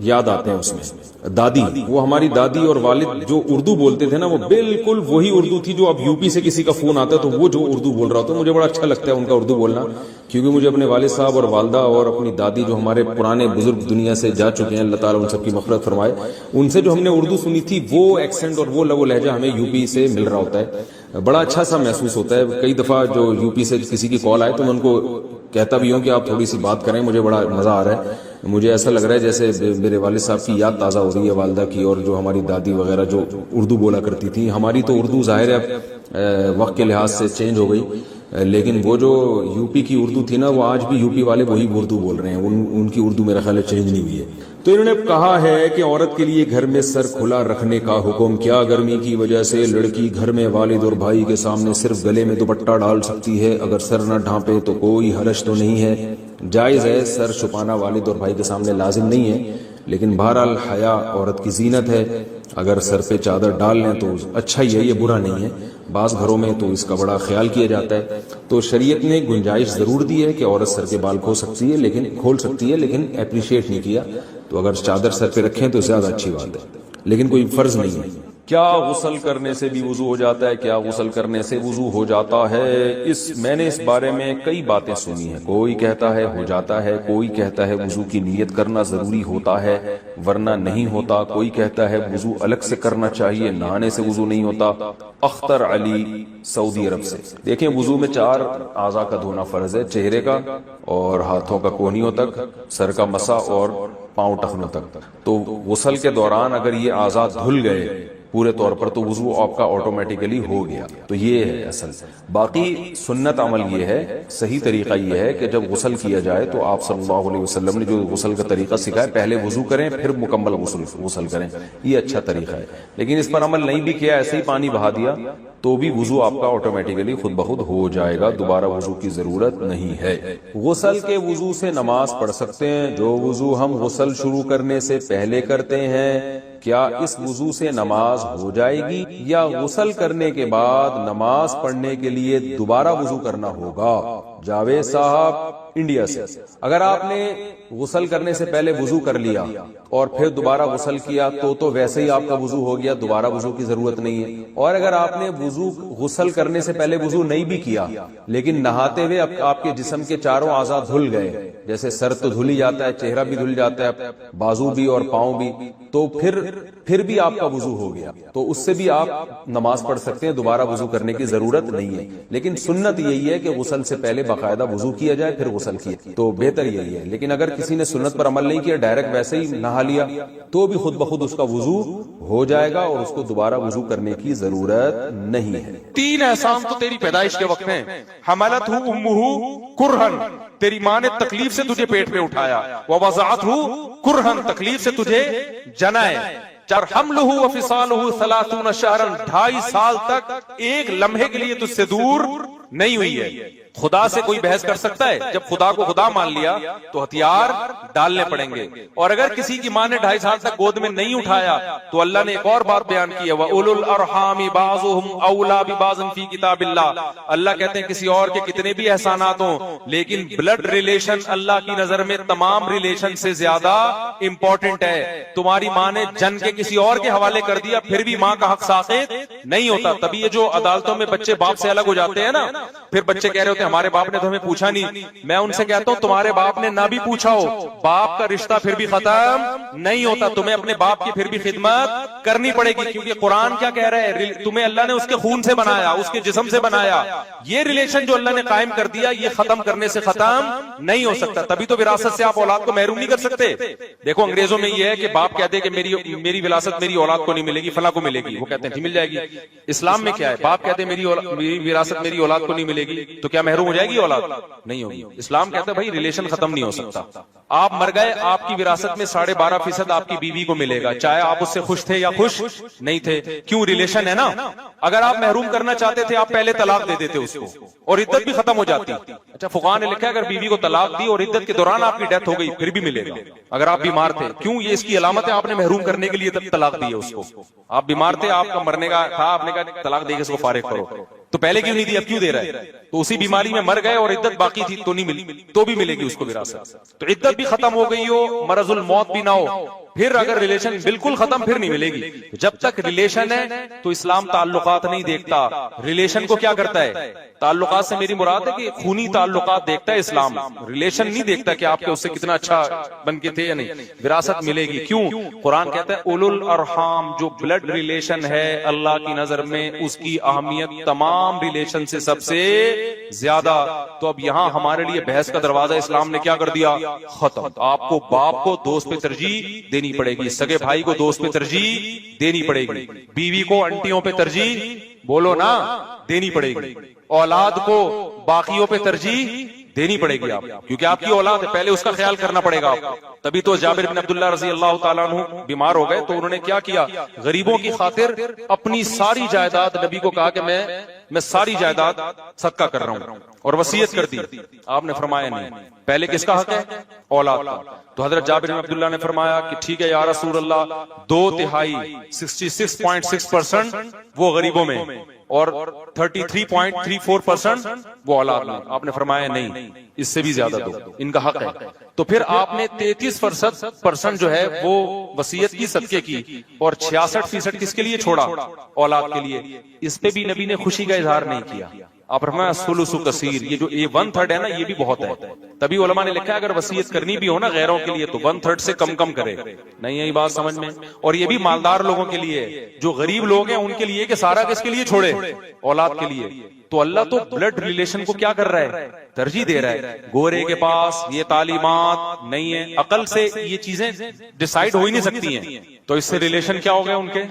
یاد آتے ہیں اس میں. دادی, وہ ہماری دادی اور والد جو اردو بولتے تھے نا, وہ بالکل وہی اردو تھی جو اب یو پی سے کسی کا فون آتا ہے تو وہ جو اردو بول رہا ہوتا ہے, مجھے بڑا اچھا لگتا ہے ان کا اردو بولنا, کیونکہ مجھے اپنے والد صاحب اور والدہ اور اپنی دادی جو ہمارے پرانے بزرگ دنیا سے جا چکے ہیں, اللہ تعالیٰ ان سب کی مغفرت فرمائے, ان سے جو ہم نے اردو سنی تھی وہ ایکسنٹ اور وہ لہجہ ہمیں یو پی سے مل رہا ہوتا ہے. بڑا اچھا سا محسوس ہوتا ہے. کئی دفعہ جو یو پی سے کسی کی کال آئے تو میں ان کو کہتا بھی ہوں کہ آپ تھوڑی سی بات کریں, مجھے بڑا مزہ آ رہا ہے. مجھے ایسا لگ رہا ہے جیسے میرے والد صاحب کی یاد تازہ ہو رہی ہے, والدہ کی, اور جو ہماری دادی وغیرہ جو اردو بولا کرتی تھی. ہماری تو اردو ظاہر ہے وقت کے لحاظ سے چینج ہو گئی, لیکن وہ جو یو پی کی اردو تھی نا, وہ آج بھی یو پی والے وہی اردو بول رہے ہیں. ان کی اردو میرا خیال ہے چینج نہیں ہوئی ہے. تو انہوں نے کہا ہے کہ عورت کے لیے گھر میں سر کھلا رکھنے کا حکم. کیا گرمی کی وجہ سے لڑکی گھر میں والد اور بھائی کے سامنے صرف گلے میں دوپٹہ ڈال سکتی ہے؟ اگر سر نہ ڈھانپے تو کوئی حرج تو نہیں ہے. جائز ہے, سر چھپانا والد اور بھائی کے سامنے لازم نہیں ہے, لیکن بہرحال حیا عورت کی زینت ہے. اگر سر پہ چادر ڈال لیں تو اچھا ہی ہے, یہ برا نہیں ہے. بعض گھروں میں تو اس کا بڑا خیال کیا جاتا ہے. تو شریعت نے گنجائش ضرور دی ہے کہ عورت سر کے بال کھول سکتی ہے, لیکن اپریشیٹ نہیں کیا. تو اگر چادر سر پہ رکھیں تو زیادہ اچھی بات ہے, لیکن کوئی فرض نہیں ہے. کیا غسل کرنے سے بھی وضو ہو جاتا ہے؟ کیا غسل کرنے سے وضو ہو جاتا ہے؟ میں نے اس بارے میں کئی باتیں سنی ہیں. کوئی کہتا ہے ہو جاتا ہے, کوئی کہتا ہے وضو کی نیت کرنا ضروری ہوتا ہے ورنہ نہیں ہوتا, کوئی کہتا ہے وضو الگ سے کرنا چاہیے, نہانے سے وضو نہیں ہوتا. اختر علی سعودی عرب سے. دیکھیں, وضو میں 4 اعضاء کا دھونا فرض ہے, چہرے کا اور ہاتھوں کا کوہنیوں تک, سر کا مسح اور پاؤں ٹخنوں تک. تو غسل کے دوران اگر یہ اعضاء دھل گئے پورے طور پر تو وضو آپ کا آٹومیٹیکلی ہو گیا. تو یہ ہے اصل. باقی سنت عمل یہ ہے, صحیح طریقہ یہ ہے کہ جب غسل کیا جائے تو آپ صلی اللہ علیہ وسلم نے جو غسل کا طریقہ سکھایا, پہلے وضو کریں پھر مکمل غسل کریں, یہ اچھا طریقہ ہے. لیکن اس پر عمل نہیں بھی کیا, ایسے ہی پانی بہا دیا تو بھی وضو آپ کا آٹومیٹیکلی خود بخود ہو جائے گا, دوبارہ وضو کی ضرورت نہیں ہے. غسل کے وضو سے نماز پڑھ سکتے ہیں. جو وضو ہم غسل شروع کرنے سے پہلے کرتے ہیں, کیا اس وضو سے نماز ہو جائے گی یا غسل کرنے کے بعد نماز پڑھنے کے لیے دوبارہ وضو کرنا ہوگا؟ جاوید صاحب انڈیا سے. اگر آپ نے غسل کرنے سے پہلے وضو کر لیا اور پھر دوبارہ غسل کیا تو ویسے ہی آپ کا وضو ہو گیا, دوبارہ وضو کی ضرورت نہیں ہے. اور اگر آپ نے غسل کرنے سے پہلے وضو نہیں بھی کیا لیکن نہاتے ہوئے آپ کے جسم کے چاروں اعضاء دھل گئے, جیسے سر تو دھل ہی جاتا ہے, چہرہ بھی دھل جاتا ہے, بازو بھی اور پاؤں بھی, تو پھر بھی آپ کا وضو ہو گیا, تو اس سے بھی آپ نماز پڑھ سکتے ہیں, دوبارہ وضو کرنے کی ضرورت نہیں ہے. لیکن سنت یہی ہے کہ غسل سے پہلے باقاعدہ وضو کیا جائے پھر غسل کیا تو بہتر یہی ہے. لیکن اگر کسی نے سنت پر عمل نہیں کیا, ڈائریکٹ ویسے ہی نہا لیا, تو بھی خود بخود اس کا وضو ہو جائے گا اور اس کو دوبارہ وضو کرنے کی ضرورت نہیں ہے. 3 احسان تو تیری پیدائش کے وقت ہیں. حملت ہو امہ کرہن, تیری ماں نے تکلیف سے تجھے پیٹ میں اٹھایا. ووضعت ہو کرہن, تکلیف سے تجھے جنائے. اور حملہ وفصالہ 30 شہرا, 2.5 سال تک ایک لمحے کے لیے تجھ سے دور نہیں ہوئی ہے. خدا سے کوئی بحث کر سکتا ہے؟ جب خدا کو خدا مان لیا تو ہتھیار ڈالنے پڑیں گے. اور اگر کسی کی ماں نے 2.5 سال تک گود میں نہیں اٹھایا تو اللہ نے ایک اور بات بیان کی ہے, وَأُولُو الْأَرْحَامِ بَعْضُهُمْ أَوْلَىٰ بِبَعْضٍ فِي كِتَابِ اللَّهِ. اللہ کہتے ہیں کسی اور کے کتنے بھی احسانات ہوں, لیکن بلڈ ریلیشن اللہ کی نظر میں تمام ریلیشن سے زیادہ امپورٹنٹ ہے. تمہاری ماں نے جن کے کسی اور کے حوالے کر دیا, پھر بھی ماں کا حق ساقط نہیں ہوتا. تبھی یہ جو عدالتوں میں بچے باپ سے الگ ہو جاتے ہیں نا, پھر بچے کہہ رہے ہوتے ہیں ہمارے باپ نے تو ہمیں پوچھا نہیں. میں ان سے کہتا ہوں تمہارے باپ نے نہ بھی پوچھا ہو, باپ کا رشتہ پھر بھی ختم نہیں ہوتا. تمہیں اپنے باپ کی پھر بھی خدمت کرنی پڑے گی, کیونکہ قرآن کیا کہہ رہا ہے, تمہیں اللہ نے اس کے خون سے بنایا, اس کے جسم سے بنایا. یہ ریلیشن جو اللہ نے قائم کر دیا, یہ ختم کرنے سے ختم نہیں ہو سکتا. تبھی تو وراثت سے آپ اولاد کو محروم نہیں کر سکتے. دیکھو انگریزوں میں یہ ہے کہ باپ کہتے ہیں کہ میری وراثت میری اولاد کو نہیں ملے گی, فلاں کو ملے گی. وہ کہتے ہیں مل جائے گی. اسلام میں کیا ہے, باپ کہتے ہیں میری وراثت میری اولاد کو نہیں ملے گی, تو کیا محروم ہو جائے گی اولاد؟ نہیں ہوگی. اسلام کہتا ہے بھائی ریلیشن ختم نہیں ہو سکتا. آپ مر گئے, آپ کی وراثت میں 12.5% آپ کی بیوی کو ملے گا, چاہے آپ اس سے خوش تھے یا خوش نہیں تھے. کیوں؟ ریلیشن ہے نا. اگر آپ محروم کرنا چاہتے تھے, آپ پہلے طلاق دے دیتے اس کو اور عدت بھی ختم ہو جاتی. اچھا, فقہاء نے لکھا ہے اگر بیوی کو طلاق دی اور عدت کے دوران آپ کی ڈیتھ ہو گئی پھر بھی ملے گا اگر آپ بیمار تھے. کیوں؟ یہ اس کی علامت ہے, آپ نے محروم کرنے کے لیے طلاق دی ہے اس کو. آپ بیمار تھے, آپ کا مرنے کا تھا, آپ نے کہا طلاق دے کے اس کو فارغ کرو, تو پہلے کیوں نہیں دی, اب کیوں دے رہا ہے؟ تو اسی بیماری میں مر گئے اور عدت باقی تھی تو نہیں ملی, تو بھی ملے گی اس کو وراثت. تو عدت بھی ختم ہو گئی ہو, مرض الموت بھی نہ ہو, پھر اگر ریلیشن بالکل ختم پھر نہیں ملے گی. جب تک ریلیشن ہے تو اسلام تعلقات نہیں دیکھتا. ریلیشن کو کیا کرتا ہے؟ تعلقات سے میری مراد ہے کہ خونی تعلقات دیکھتا ہے اسلام. ریلیشن نہیں دیکھتا کہ آپ کے اس سے کتنا اچھا بن کے تھے یا نہیں. وراثت ملے گی. کیوں؟ قرآن کہتا ہے اولو الارحام، جو بلڈ ریلیشن ہے اللہ کی نظر میں اس کی اہمیت تمام ریلیشن سے سب سے زیادہ. تو اب یہاں ہمارے لیے بحث کا دروازہ اسلام نے کیا کر دیا؟ ختم. آپ کو باپ کو دوست پہ ترجیح دینی پڑے گی، سگے بھائی کو دوست پہ ترجیح دینی پڑے گی، بیوی کو انٹیوں پہ ترجیح بولو نا دینی پڑے گی، اولاد کو باقیوں پہ ترجیح دینی پڑے گی آپ، کیونکہ آپ کی اولاد ہے، پہلے اس کا خیال کرنا پڑے گا آپ کو. تبھی تو جابر بن عبداللہ رضی اللہ تعالیٰ عنہ بیمار ہو گئے تو انہوں نے کیا کیا؟ غریبوں کی خاطر اپنی ساری جائیداد، نبی کو کہا کہ میں ساری جائیداد صدقہ کر رہا ہوں، اور وصیت کر دی. آپ نے فرمایا نہیں، پہلے کس کا حق ہے؟ اولاد کا. تو حضرت جابر بن عبداللہ نے فرمایا کہ ٹھیک ہے یا رسول اللہ، 2/3 66.6% وہ غریبوں میں اور 33.34% وہ اولاد میں. آپ نے فرمایا نہیں، اس سے بھی زیادہ دو، ان کا حق ہے. تو پھر آپ نے 33% جو ہے وہ وصیت کی، صدقے کی، اور 66% کس کے لیے چھوڑا؟ اولاد کے لیے. اس پہ بھی نبی نے خوشی کا اظہار نہیں کیا. آپ فرمایا ثلث کثیر، یہ جو 1/3 ہے نا یہ بھی بہت ہے. تبھی علماء نے لکھا ہے اگر وصیت کرنی بھی ہو نا غیروں کے لیے تو 1/3 سے کم کرے. نہیں یہی بات سمجھ میں؟ اور یہ بھی مالدار لوگوں کے لیے، جو غریب لوگ ہیں ان کے لیے کہ سارا کس کے لیے چھوڑے؟ اولاد کے لیے. تو اللہ تو بلڈ ریلیشن کو کیا کر رہا ہے؟ ترجیح دے رہا ہے. گورے کے پاس یہ تعلیمات نہیں ہے، عقل سے یہ چیزیں ڈیسائیڈ ہو ہی نہیں سکتی ہیں. تو اس سے ریلیشن کیا ہو گئے ان کے؟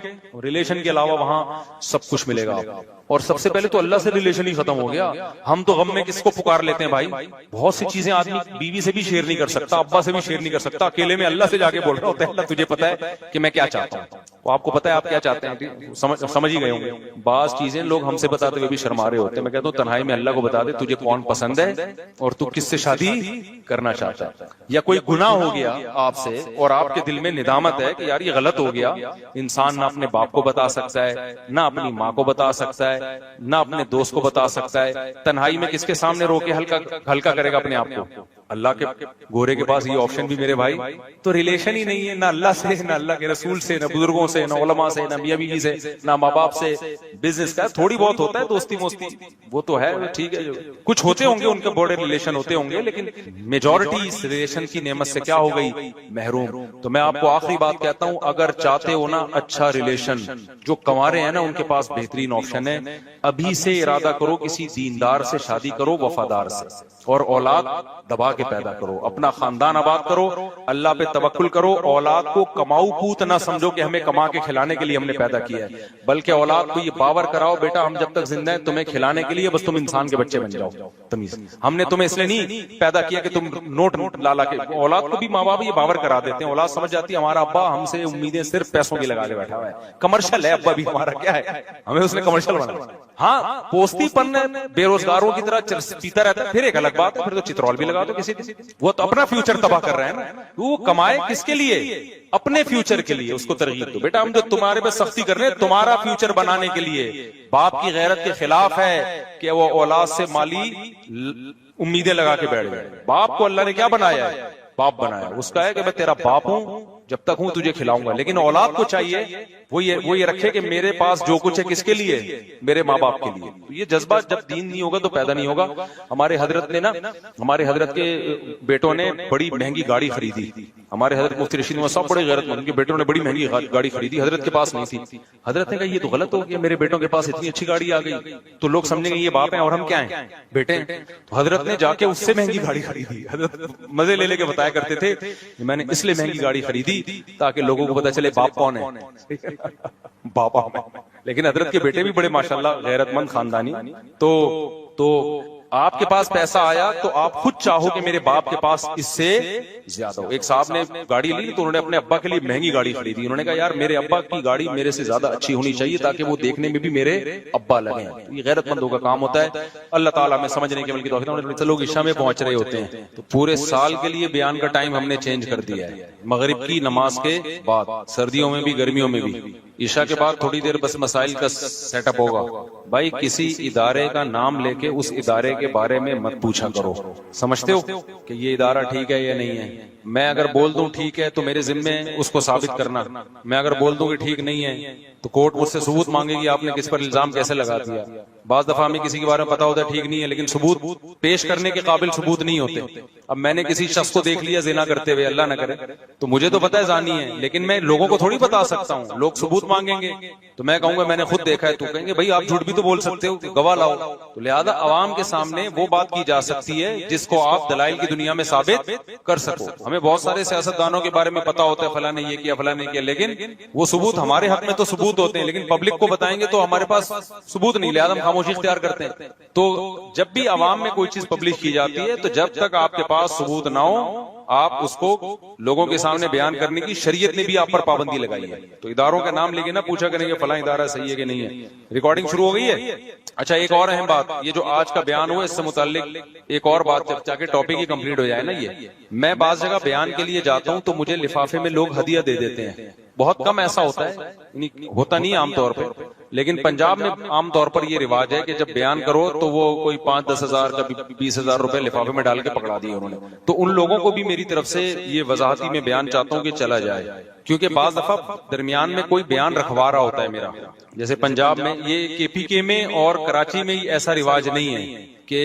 ریلیشن کے علاوہ وہاں سب کچھ ملے گا. اور سب سے پہلے تو اللہ سے ریلیشن ہی ختم ہو گیا. ہم تو غم میں کس کو پکار لیتے ہیں بھائی؟ بہت سی چیزیں آدمی بیوی سے بھی شیئر نہیں کر سکتا، ابا سے بھی شیئر نہیں کر سکتا، اکیلے میں اللہ سے جا کے بول رہا ہوتا ہے اللہ تجھے پتا ہے کہ میں کیا چاہتا ہوں. وہ آپ کو پتا ہے آپ کیا چاہتے ہیں، سمجھ ہی گئے ہوں گے. بعض چیزیں لوگ ہم سے بتاتے ہوئے بھی شرما رہے ہوتے ہیں. میں کہتا ہوں تنہائی میں اللہ کو بتا دے تجھے کون پسند ہے اور تو کس سے شادی کرنا چاہتا ہے. یا کوئی گناہ ہو گیا آپ سے اور آپ کے دل میں ندامت ہے کہ یار یہ غلط ہو گیا. انسان نہ اپنے باپ کو بتا سکتا ہے، نہ اپنی ماں کو بتا سکتا ہے، نہ اپنے دوست کو بتا سکتا ہے. تنہائی میں کس کے سامنے رو کے ہلکا کرے گا اپنے آپ کو؟ اللہ کے گورے کے پاس یہ آپشن بھی میرے بھائی. تو ریلیشن ہی نہیں ہے نہ اللہ سے، نہ اللہ کے رسول سے، نہ بزرگوں سے، نہ علماء سے، نہ میاں بیوی سے، نہ ماں باپ سے. بزنس کا تھوڑی بہت ہوتا ہے دوستی موستی، وہ تو ہے ٹھیک ہے، کچھ ہوتے ہوں گے ان کے بڑے ریلیشن ہوتے ہوں گے، لیکن میجورٹی اس ریلیشن کی نعمت سے کیا ہو گئی؟ محروم. تو میں آپ کو آخری بات کہتا ہوں، اگر چاہتے ہو نا اچھا ریلیشن، جو کنوارے ہیں نا ان کے پاس بہترین آپشن ہے. ابھی سے ارادہ کرو کسی دیندار سے شادی کرو، وفادار سے، اور اولاد دبا کے پیدا کرو، اپنا خاندان آباد کرو، اللہ پہ توکل کرو. اولاد کو کماؤ پوت نہ سمجھو کہ ہمیں کما کے کھلانے کے لیے ہم نے پیدا کیا ہے، بلکہ اولاد کو یہ باور کراؤ بیٹا ہم جب تک زندہ ہیں تمہیں کھلانے کے لیے، بس تم انسان کے بچے بن جاؤ. تمیز ہم نے تمہیں اس لیے نہیں پیدا کیا کہ تم نوٹ لالا کے. اولاد کو بھی ماں باپ یہ باور کرا دیتے ہیں، اولاد سمجھ جاتی ہے ہمارا ابا ہم سے امیدیں صرف پیسوں کی لگا کے بیٹھا ہوا ہے، کمرشل ہے ابا بھی ہمارا، کیا ہے ہمیں اس نے کمرشل بنا. ہاں پوستی پن بے روزگاروں کی طرح پیتا رہتا ہے، پھر ایک الگ بات ہے، پھر تو چترول بھی لگا دو کسی. وہ تو اپنا فیوچر تباہ کر رہے ہیں نا. وہ کمائے کس کے لیے؟ اپنے فیوچر کے لیے. اس کو ترغیب دو بیٹا ہم جو تمہارے پہ سختی کر رہے ہیں تمہارا فیوچر بنانے کے لیے. باپ کی غیرت کے خلاف ہے کہ وہ اولاد سے مالی امیدیں لگا کے بیٹھ گئے. باپ کو اللہ نے کیا بنایا ہے؟ باپ بنایا. اس کا ہے کہ میں تیرا باپ ہوں، جب تک ہوں تجھے کھلاؤں گا. لیکن اولاد کو چاہیے وہ یہ رکھے کہ میرے پاس جو کچھ ہے کس کے لیے؟ میرے ماں باپ کے لیے. یہ جذبہ جب دین نہیں ہوگا تو پیدا نہیں ہوگا. ہمارے حضرت کے بیٹوں نے بڑی مہنگی گاڑی خریدی. ہمارے حضرت مفتی رشید احمد صاحب بڑے غیرت مند، ان کے بیٹوں نے بڑی مہنگی گاڑی خریدی، حضرت کے پاس نہیں تھی. حضرت نے کہا یہ تو غلط ہو گیا، میرے بیٹوں کے پاس اتنی اچھی گاڑی آ گئی تو لوگ سمجھیں گے یہ باپ ہیں اور ہم کیا ہیں؟ بیٹے ہیں. تو حضرت نے جا کے اس سے مہنگی گاڑی خریدی. حضرت مزے لے کے بتایا کرتے تھے کہ میں نے اس لیے مہنگی گاڑی خریدی تاکہ لوگوں کو پتا چلے باپ کون ہے، باپا. لیکن حضرت کے بیٹے بھی بڑے ماشاءاللہ غیرت مند خاندانی. تو آپ کے پاس پیسہ آیا تو آپ خود چاہو کہ میرے باپ کے پاس اس سے زیادہ ہو. ایک صاحب نے گاڑی لی تو انہوں نے اپنے ابا کے لیے مہنگی گاڑی خریدی. انہوں نے کہا یار میرے ابا کی گاڑی میرے سے زیادہ اچھی ہونی چاہیے تاکہ وہ دیکھنے میں بھی میرے ابا لگیں. یہ غیرت مندوں کا کام ہوتا ہے. اللہ تعالیٰ میں سمجھنے کے بلکہ توفیق. لوگ عشاء میں پہنچ رہے ہوتے ہیں تو پورے سال کے لیے بیان کا ٹائم ہم نے چینج کر دیا ہے. مغرب کی نماز کے بعد، سردیوں میں بھی گرمیوں میں بھی عشاء کے بعد تھوڑی دیر بس مسائل کا سیٹ اپ ہوگا. بھائی کسی ادارے کا نام لے کے اس ادارے کے بارے میں مت پوچھا کرو. سمجھتے ہو کہ یہ ادارہ ٹھیک ہے یا نہیں ہے؟ میں اگر بول دوں ٹھیک ہے تو میرے ذمے اس کو ثابت کرنا. میں اگر بول دوں کہ ٹھیک نہیں ہے تو کورٹ مجھ سے ثبوت مانگے گی آپ نے کس پر الزام کیسے لگا دیا. بعض دفعہ ہمیں کسی کے بارے میں پتا ہوتا ہے ٹھیک نہیں ہے لیکن ثبوت پیش کرنے کے قابل ثبوت نہیں ہوتے. اب میں نے کسی شخص کو دیکھ لیا زنا کرتے ہوئے, اللہ نہ کرے, تو مجھے تو پتا ہے زانی ہے, لیکن میں لوگوں کو تھوڑی بتا سکتا ہوں. لوگ ثبوت مانگیں گے تو میں کہوں گا میں نے خود دیکھا ہے, تو کہیں گے بھائی آپ جھوٹ بھی تو بول سکتے ہو, گواہ لاؤ. تو لہذا عوام کے سامنے وہ بات کی جا سکتی ہے جس کو آپ دلائل کی دنیا میں ثابت کر سکو. ہمیں بہت سارے سیاستدانوں کے بارے میں پتا ہوتا ہے فلاں نے یہ کیا فلاں نے کیا, لیکن وہ ثبوت ہمارے حق میں تو ثبوت ہوتے ہیں لیکن پبلک کو بتائیں گے تو ہمارے پاس ثبوت نہیں, لہذا ہم خاموشی اختیار کرتے ہیں. تو جب بھی عوام میں کوئی چیز پبلش کی جاتی ہے تو جب تک آپ کے پاس ثبوت نہ ہو آپ اس کو لوگوں کے سامنے بیان کرنے کی شریعت نے بھی آپ پر پابندی لگائی ہے. تو اداروں کا نام لے کے نہ پوچھا کریں گے فلاں ادارہ صحیح ہے کہ نہیں ہے. ریکارڈنگ شروع ہو گئی ہے. اچھا ایک اور اہم بات, یہ جو آج کا بیان ہوا اس سے متعلق ایک اور بات جب تاکہ ٹاپک ہی کمپلیٹ ہو جائے نا. یہ میں بعض جگہ بیان کے لیے جاتا ہوں تو مجھے لفافے میں لوگ ہدیہ دے دیتے ہیں. بہت کم ایسا ہوتا ہے, ہوتا نہیں عام طور پہ, لیکن پنجاب میں عام طور پر یہ رواج ہے کہ جب بیان کرو تو وہ کوئی 5-10 ہزار کبھی 20,000 روپے لفافے میں ڈال کے پکڑا دیے انہوں نے. تو ان لوگوں کو بھی میری طرف سے یہ وضاحتی میں بیان چاہتا ہوں کہ چلا جائے, کیونکہ بعض دفعہ درمیان میں کوئی بیان رکھوا رہا ہوتا ہے میرا. جیسے پنجاب میں یہ KPK میں اور کراچی میں ایسا رواج نہیں ہے کہ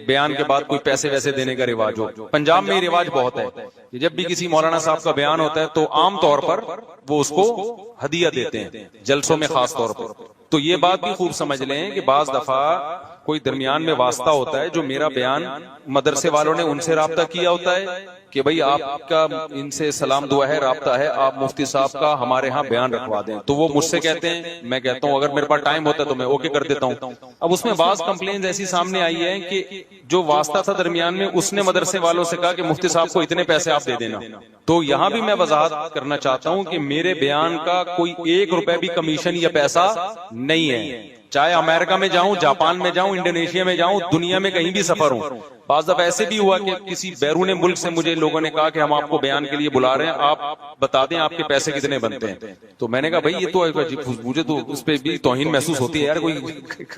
بیان کے بعد کوئی پیسے ویسے دینے کا رواج ہو. پنجاب میں یہ رواج بہت ہے کہ جب بھی کسی مولانا صاحب کا بیان ہوتا ہے تو عام طور پر وہ اس کو ہدیہ دیتے ہیں, جلسوں میں خاص طور پر. تو یہ بات بھی خوب سمجھ لیں کہ بعض دفعہ کوئی درمیان میں واسطہ ہوتا ہے جو میرا بیان مدرسے والوں نے ان سے رابطہ کیا ہوتا ہے کہ بھئی آپ کا ان سے سلام دعا ہے, رابطہ ہے, آپ مفتی صاحب کا ہمارے ہاں بیان رکھوا دیں. تو وہ مجھ سے کہتے ہیں, میں کہتا ہوں اگر میرے پاس ٹائم ہوتا ہے تو میں اوکے کر دیتا ہوں. اب اس میں بعض کمپلینز ایسی سامنے آئی ہے کہ جو واسطہ تھا درمیان میں اس نے مدرسے والوں سے کہا کہ مفتی صاحب کو اتنے پیسے آپ دے دینا. تو یہاں بھی میں وضاحت کرنا چاہتا ہوں کہ میرے بیان کا کوئی 1 روپے بھی کمیشن یا پیسہ نہیں ہے. چاہے امریکہ میں جاؤں, جاپان میں جاؤں, انڈونیشیا میں جاؤں, دنیا میں کہیں بھی سفر ہوں. بعض دفعہ ایسے بھی ہوا کہ کسی بیرون ملک سے مجھے لوگوں نے کہا کہ ہم آپ کو بیان کے لیے بلا رہے ہیں, آپ بتا دیں آپ کے پیسے کتنے بنتے ہیں. تو میں نے کہا بھائی یہ تو مجھے تو اس پہ بھی توہین محسوس ہوتی ہے یار, کوئی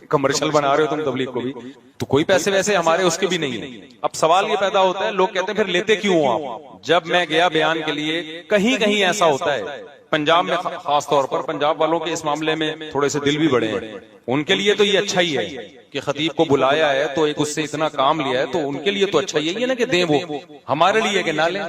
کمرشل بنا رہے ہو تم تبلیغ کو بھی, تو کوئی پیسے ویسے ہمارے اس کے بھی نہیں ہیں. اب سوال یہ پیدا ہوتا ہے, لوگ کہتے ہیں پھر لیتے کیوں آپ. جب میں گیا بیان کے لیے کہیں کہیں ایسا ہوتا ہے, پنجاب میں خاص طور پر, پنجاب والوں کے اس معاملے میں تھوڑے سے دل بھی بڑے ہیں, ان کے لیے تو یہ اچھا ہی ہے کہ خطیب کو بلایا ہے تو ایک اس سے اتنا کام لیا ہے, تو ان کے لیے تو اچھا ہی ہے نا کہ دیں, وہ ہمارے لیے کہ نہ لیں.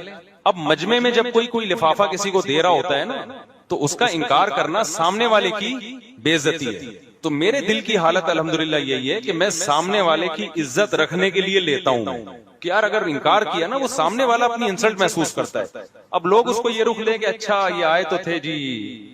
اب مجمع میں جب کوئی لفافہ کسی کو دے رہا ہوتا ہے نا تو اس کا انکار کرنا سامنے والے کی بے عزتی ہے. تو میرے دل کی حالت الحمدللہ یہی ہے کہ میں سامنے والے کی عزت رکھنے کے لیے لیتا ہوں کہ یار اگر انکار کیا نا وہ سامنے والا اپنی انسلٹ محسوس کرتا ہے. اب لوگ اس کو یہ رخ لیں کہ اچھا یہ آئے تو تھے جی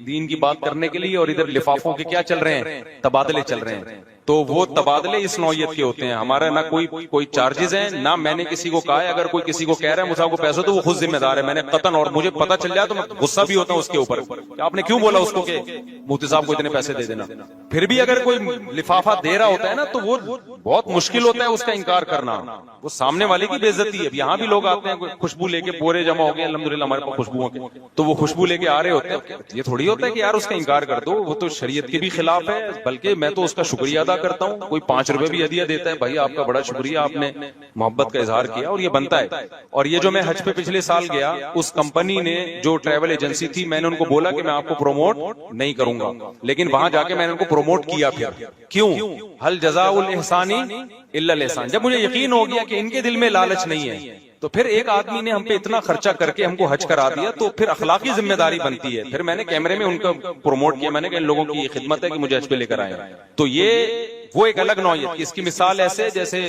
دین کی بات کرنے کے لیے اور ادھر لفافوں کے کیا چل رہے ہیں, تبادلے چل رہے ہیں. تو وہ تبادلے اس نوعیت کے ہوتے ہیں. ہمارا نہ کوئی چارجز ہیں, نہ میں نے کسی کو کہا ہے. اگر کوئی کسی کو کہہ رہا ہے مجھے کو پیسہ تو وہ خود ذمہ دار ہے. میں نے قطعاً, اور مجھے پتا چل جائے تو میں غصہ بھی ہوتا ہوں اس کے اوپر, آپ نے کیوں بولا اس کو کہ مفتی صاحب کو اتنے پیسے دے دینا. پھر بھی اگر کوئی لفافہ دے رہا ہوتا ہے نا تو وہ بہت مشکل ہوتا ہے اس کا انکار کرنا, وہ سامنے والے کی بے عزتی ہے. یہاں بھی لوگ آتے ہیں خوشبو لے کے, پورے جمع ہو گئے الحمدللہ ہمارے پاس خوشبو کے, تو وہ خوشبو لے کے آ رہے ہوتے ہیں. یہ تھوڑی ہوتا ہے کہ یار اس کا انکار کر دو, وہ تو شریعت کے بھی خلاف ہے. بلکہ میں تو اس کا شکریہ ادا کرتا ہوں. کوئی 5 روپے بھی ہدیہ دیتا ہے, بھائی آپ کا بڑا شکریہ, آپ نے محبت کا اظہار کیا, اور یہ بنتا ہے. اور یہ جو میں حج پہ پچھلے سال گیا, اس کمپنی نے جو ٹریول ایجنسی تھی, میں نے ان کو بولا کہ میں آپ کو پروموٹ نہیں کروں گا, لیکن وہاں جا کے میں نے ان کو پروموٹ کیا. پھر کیوں, هل جزاء الاحسان الا الاحسان. جب مجھے یقین ہو گیا کہ ان کے دل میں لالچ نہیں ہے, تو پھر ایک آدمی نے ہم پہ اتنا خرچہ کر کے ہم کو حج کرا دیا, تو پھر اخلاقی ذمہ داری بنتی ہے. پھر میں نے کیمرے میں ان کو پروموٹ کیا, میں نے کہا ان لوگوں کی یہ خدمت ہے کہ مجھے حج پہ لے کر آئے. تو یہ وہ ایک الگ نوعیت. اس کی مثال ایسے جیسے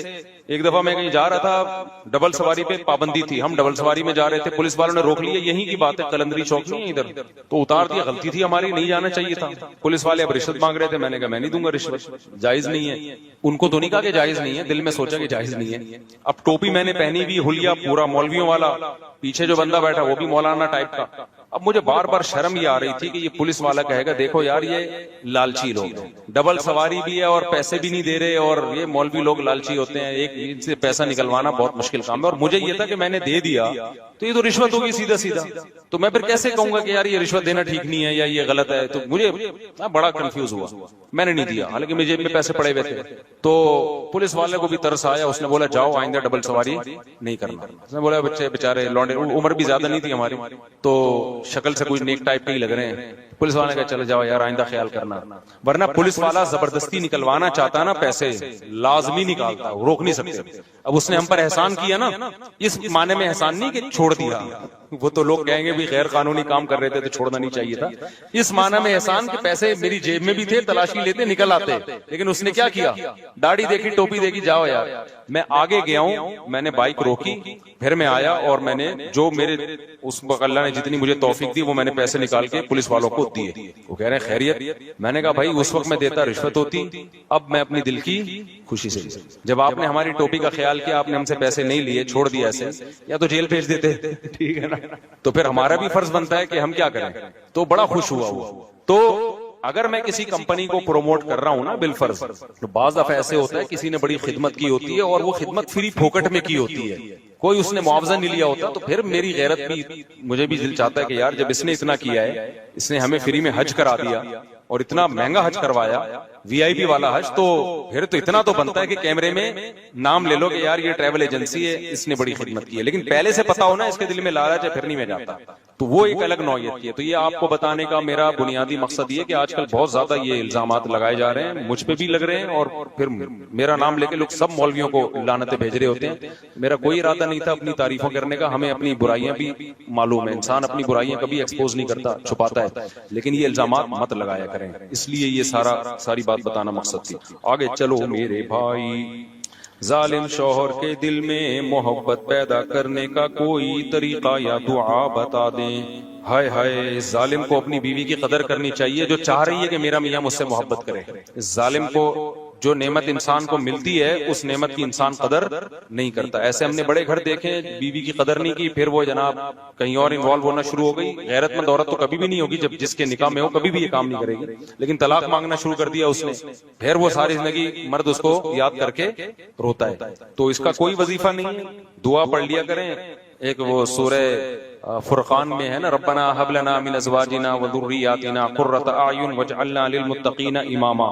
ایک دفعہ میں کہیں جا رہا تھا, ڈبل سواری پہ پابندی تھی, ہم ڈبل سواری میں جا رہے تھے, پولیس والوں نے روک لیا. یہیں کی بات ہے, قلندری چوک نہیں ہے ادھر, تو اتار دیا. غلطی تھی ہماری, نہیں جانا چاہیے تھا. پولیس والے اب رشوت مانگ رہے تھے, میں نے کہا میں نہیں دوں گا رشوت, جائز نہیں ہے. ان کو تو نہیں کہا کہ جائز نہیں ہے, دل میں سوچا کہ جائز نہیں ہے. اب ٹوپی میں نے پہنی ہوئی, حلیہ پورا مولویوں والا, پیچھے جو بندہ بیٹھا وہ بھی مولانا ٹائپ کا. اب مجھے بار بار شرم یہ آ رہی تھی کہ یہ پولیس والا کہے گا دیکھو یار یہ لالچی لوگ, ڈبل سواری بھی ہے اور پیسے بھی نہیں دے رہے, اور یہ مولوی لوگ لالچی ہوتے ہیں, ایک سے پیسہ نکلوانا بہت مشکل کام ہے. اور مجھے یہ تھا کہ میں نے دے دیا تو یہ تو رشوت ہوگی سیدھا سیدھا. تو میں پھر کیسے کہوں گا کہ یار یہ رشوت دینا ٹھیک نہیں ہے یا یہ غلط ہے؟ تو مجھے بڑا کنفیوز ہوا. میں نے نہیں دیا، حالانکہ میری جیب میں پیسے پڑے ہوئے تھے. تو پولیس والے کو بھی ترس آیا، اس نے بولا جاؤ آئندہ ڈبل سواری نہیں کرنا. اس نے بولا بچے بےچارے لونڈے، عمر بھی زیادہ نہیں تھی ہماری، تو شکل سے کوئی نیک ٹائپ کے ہی لگ رہے ہیں. پولیس والے نے کہا چلے جاؤ یار آئندہ خیال کرنا. ورنہ پولیس والا زبردستی نکلوانا چاہتا نا پیسے، لازمی نکالتا، روک نہیں سکتے. اب اس نے ہم پر احسان کیا نا، اس معنی میں احسان نہیں کہ چھوڑ دیا، وہ تو لوگ کہیں گے بھی غیر قانونی کام کر رہے تھے تو چھوڑنا نہیں چاہیے تھا. اس معنی میں احسان کہ پیسے میری جیب میں بھی تھے، تلاشی لیتے نکل آتے. لیکن اس نے کیا کیا، داڑھی دیکھی، ٹوپی دیکھی، جاؤ یار. میں آگے گیا ہوں، میں نے بائک روکی، پھر میں آیا اور میں نے جو میرے اس وقت اللہ نے جتنی مجھے توفیق دی وہ میں نے پیسے نکال کے پولیس والوں کو دیے. وہ کہہ رہے ہیں خیریت؟ میں نے کہا بھائی اس وقت میں دیتا رشوت ہوتی، اب میں اپنی دل کی خوشی سے. جب آپ نے ہماری ٹوپی کا خیال کیا، آپ نے ہم سے پیسے نہیں لیے، چھوڑ دیا ایسے، یا تو جیل بھیج دیتے، ٹھیک ہے نا. تو پھر ہمارا بھی فرض بنتا ہے کہ ہم کیا کریں. تو بڑا خوش ہوا وہ. تو اگر میں کسی کمپنی کو پروموٹ کر رہا ہوں نا بالفرض، تو بعض دفعہ ایسے ہوتا ہے کسی نے بڑی خدمت کی ہوتی ہے اور وہ خدمت فری پھوکٹ میں کی ہوتی ہے، کوئی اس نے معاوضہ نہیں لیا ہوتا. تو پھر میری غیرت بھی، مجھے بھی دل چاہتا ہے کہ یار جب اس نے اتنا کیا ہے، اس نے ہمیں فری میں حج کرا دیا اور اتنا مہنگا حج کروایا، وی آئی پی والا حج، تو پھر تو اتنا تو بنتا ہے کہ کیمرے میں نام لے لو کہ یار یہ ٹریول ایجنسی ہے، اس نے بڑی خدمت کی ہے. لیکن پہلے سے پتا ہونا اس کے دل میں لالچ ہے، پھر نہیں میں جاتا. تو وہ ایک الگ نوعیت کی ہے. تو یہ آپ کو بتانے کا میرا بنیادی مقصد یہ کہ آج کل بہت زیادہ یہ الزامات لگائے جا رہے ہیں، مجھ پہ بھی لگ رہے ہیں، اور پھر میرا نام لے کے لوگ سب مولویوں کو لعنتیں بھیج رہے ہوتے ہیں. میرا کوئی ارادہ نہیں تھا اپنی تعریفوں کرنے کا، ہمیں اپنی برائیاں بھی معلوم ہے، انسان اپنی برائیاں کبھی ایکسپوز نہیں کرتا، چھپاتا ہے. لیکن یہ الزامات مت لگایا کریں، اس لیے یہ ساری بات بتانا مقصد تھی. آگے چلو میرے بھائی، ظالم شوہر کے دل میں محبت پیدا کرنے کا کوئی طریقہ یا دعا بتا دیں. ہائے ہائے، ظالم کو اپنی بیوی کی قدر کرنی چاہیے جو چاہ رہی ہے کہ میرا میاں مجھ سے محبت کرے. ظالم کو جو نعمت انسان کو ملتی ہے اس نعمت کی انسان قدر نہیں کرتا. ایسے ہم نے بڑے گھر دیکھے، بیوی کی قدر نہیں کی، پھر وہ جناب کہیں اور انوالو ہونا شروع ہو گئی. غیرت مند عورت تو کبھی بھی نہیں ہوگی جب جس کے نکاح میں ہو، کبھی بھی یہ کام نہیں کرے گی. لیکن طلاق مانگنا شروع کر دیا اس نے، پھر وہ ساری زندگی مرد اس کو یاد کر کے روتا ہے. تو اس کا کوئی وظیفہ نہیں ہے، دعا پڑھ لیا کریں. ایک وہ سورہ فرقان میں ہے نا، ربنا هب لنا من ازواجنا وذرياتنا قرۃ اعین واجعلنا للمتقین اماما.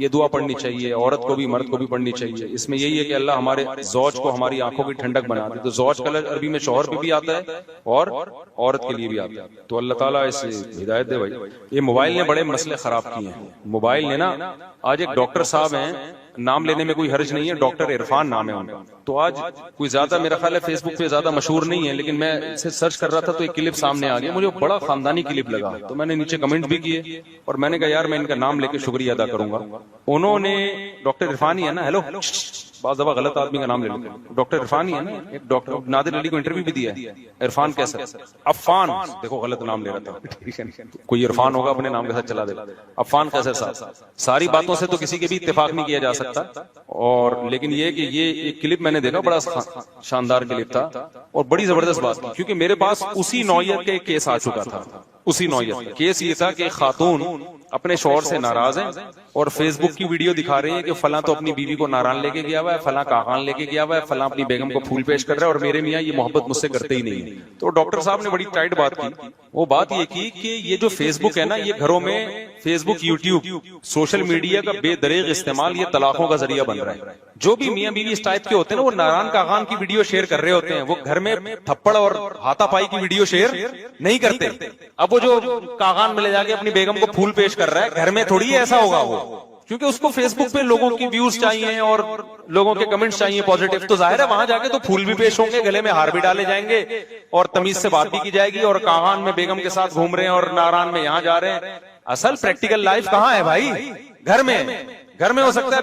یہ دعا پڑھنی چاہیے، عورت کو بھی مرد کو بھی پڑھنی چاہیے. اس میں یہی ہے کہ اللہ ہمارے زوج کو ہماری آنکھوں کی ٹھنڈک بنا دے. تو زوج کا لفظ عربی میں شوہر پہ بھی آتا ہے اور عورت کے لیے بھی آتا ہے. تو اللہ تعالیٰ اس ہدایت دے. بھائی یہ موبائل نے بڑے مسئلے خراب کیے ہیں. موبائل نے نا، آج ایک ڈاکٹر صاحب ہیں، نام لینے میں کوئی حرج نہیں ہے، ڈاکٹر عرفان نام ہے ان کا. تو آج کوئی زیادہ میرا خیال ہے فیس بک پہ زیادہ مشہور نہیں ہے، لیکن میں اسے سرچ کر رہا تھا تو ایک کلپ سامنے آ گیا، مجھے بڑا خاندانی کلپ لگا. تو میں نے نیچے کمنٹ بھی کیے اور میں نے کہا یار میں ان کا نام لے کے شکریہ ادا کروں گا. انہوں نے، ڈاکٹر عرفان ہی ہے نا، ہیلو، بعض دفعہ غلط آدمی کا نام لے لیتے ہیں. ڈاکٹر عرفان ہی ہے نا، ایک ڈاکٹر نادر علی کو انٹرویو بھی دیا ہے. عرفان کیسا، عفان، دیکھو غلط نام لے رہا تھا، کوئی عرفان ہوگا اپنے نام کے ساتھ چلا دے. عفان کیسر صاحب. ساری باتوں سے تو کسی کے بھی اتفاق نہیں کیا جا سکتا، اور لیکن یہ کہ یہ ایک کلپ میں نے دیکھا، بڑا شاندار کلپ تھا اور بڑی زبردست بات کی. کیونکہ میرے پاس اسی نوعیت کے کیس آ چکا تھا. اسی نوعیت کا کیس یہ تھا کہ خاتون اپنے شوہر سے ناراض ہیں اور فیس بک کی ویڈیو دکھا رہی ہیں کہ فلاں تو اپنی بیوی کو ناران لے کے گیا ہوا ہے، فلاں کاغان لے کے گیا ہوا ہے، فلاں اپنی بیگم کو پھول پیش کر رہا ہے، اور میرے میاں یہ محبت مجھ سے کرتے ہی نہیں. تو ڈاکٹر صاحب نے بڑی ٹائٹ بات کی. وہ بات یہ کی کہ یہ جو فیس بک ہے نا، یہ گھروں میں فیس بک، یوٹیوب، سوشل میڈیا کا بے دریغ استعمال یہ طلاقوں کا ذریعہ بن رہا ہے. جو بھی میاں بیوی اس ٹائپ کے ہوتے ہیں نا، وہ ناران کاغان کی ویڈیو شیئر کر رہے ہوتے ہیں، وہ گھر میں تھپڑ اور ہاتھا پائی کی ویڈیو شیئر نہیں کرتے. اب وہ جو کاغان میں لے جا کے اپنی بیگم کو پھول پیش کر رہا ہے، گھر میں تھوڑی ایسا ہوگا وہ، کیونکہ اس کو فیس بک پہ لوگوں کی ویوز چاہیے اور لوگوں کے کمنٹس چاہیے پازیٹیو. تو ظاہر ہے وہاں جا کے تو پھول بھی پیش ہوں گے، گلے میں ہار بھی ڈالے جائیں گے اور تمیز سے بات بھی کی جائے گی، اور کاغان میں بیگم کے ساتھ گھوم رہے ہیں اور ناران میں یہاں جا رہے ہیں. اصل پریکٹیکل لائف کہاں ہے بھائی؟ گھر میں. گھر میں ہو سکتا ہے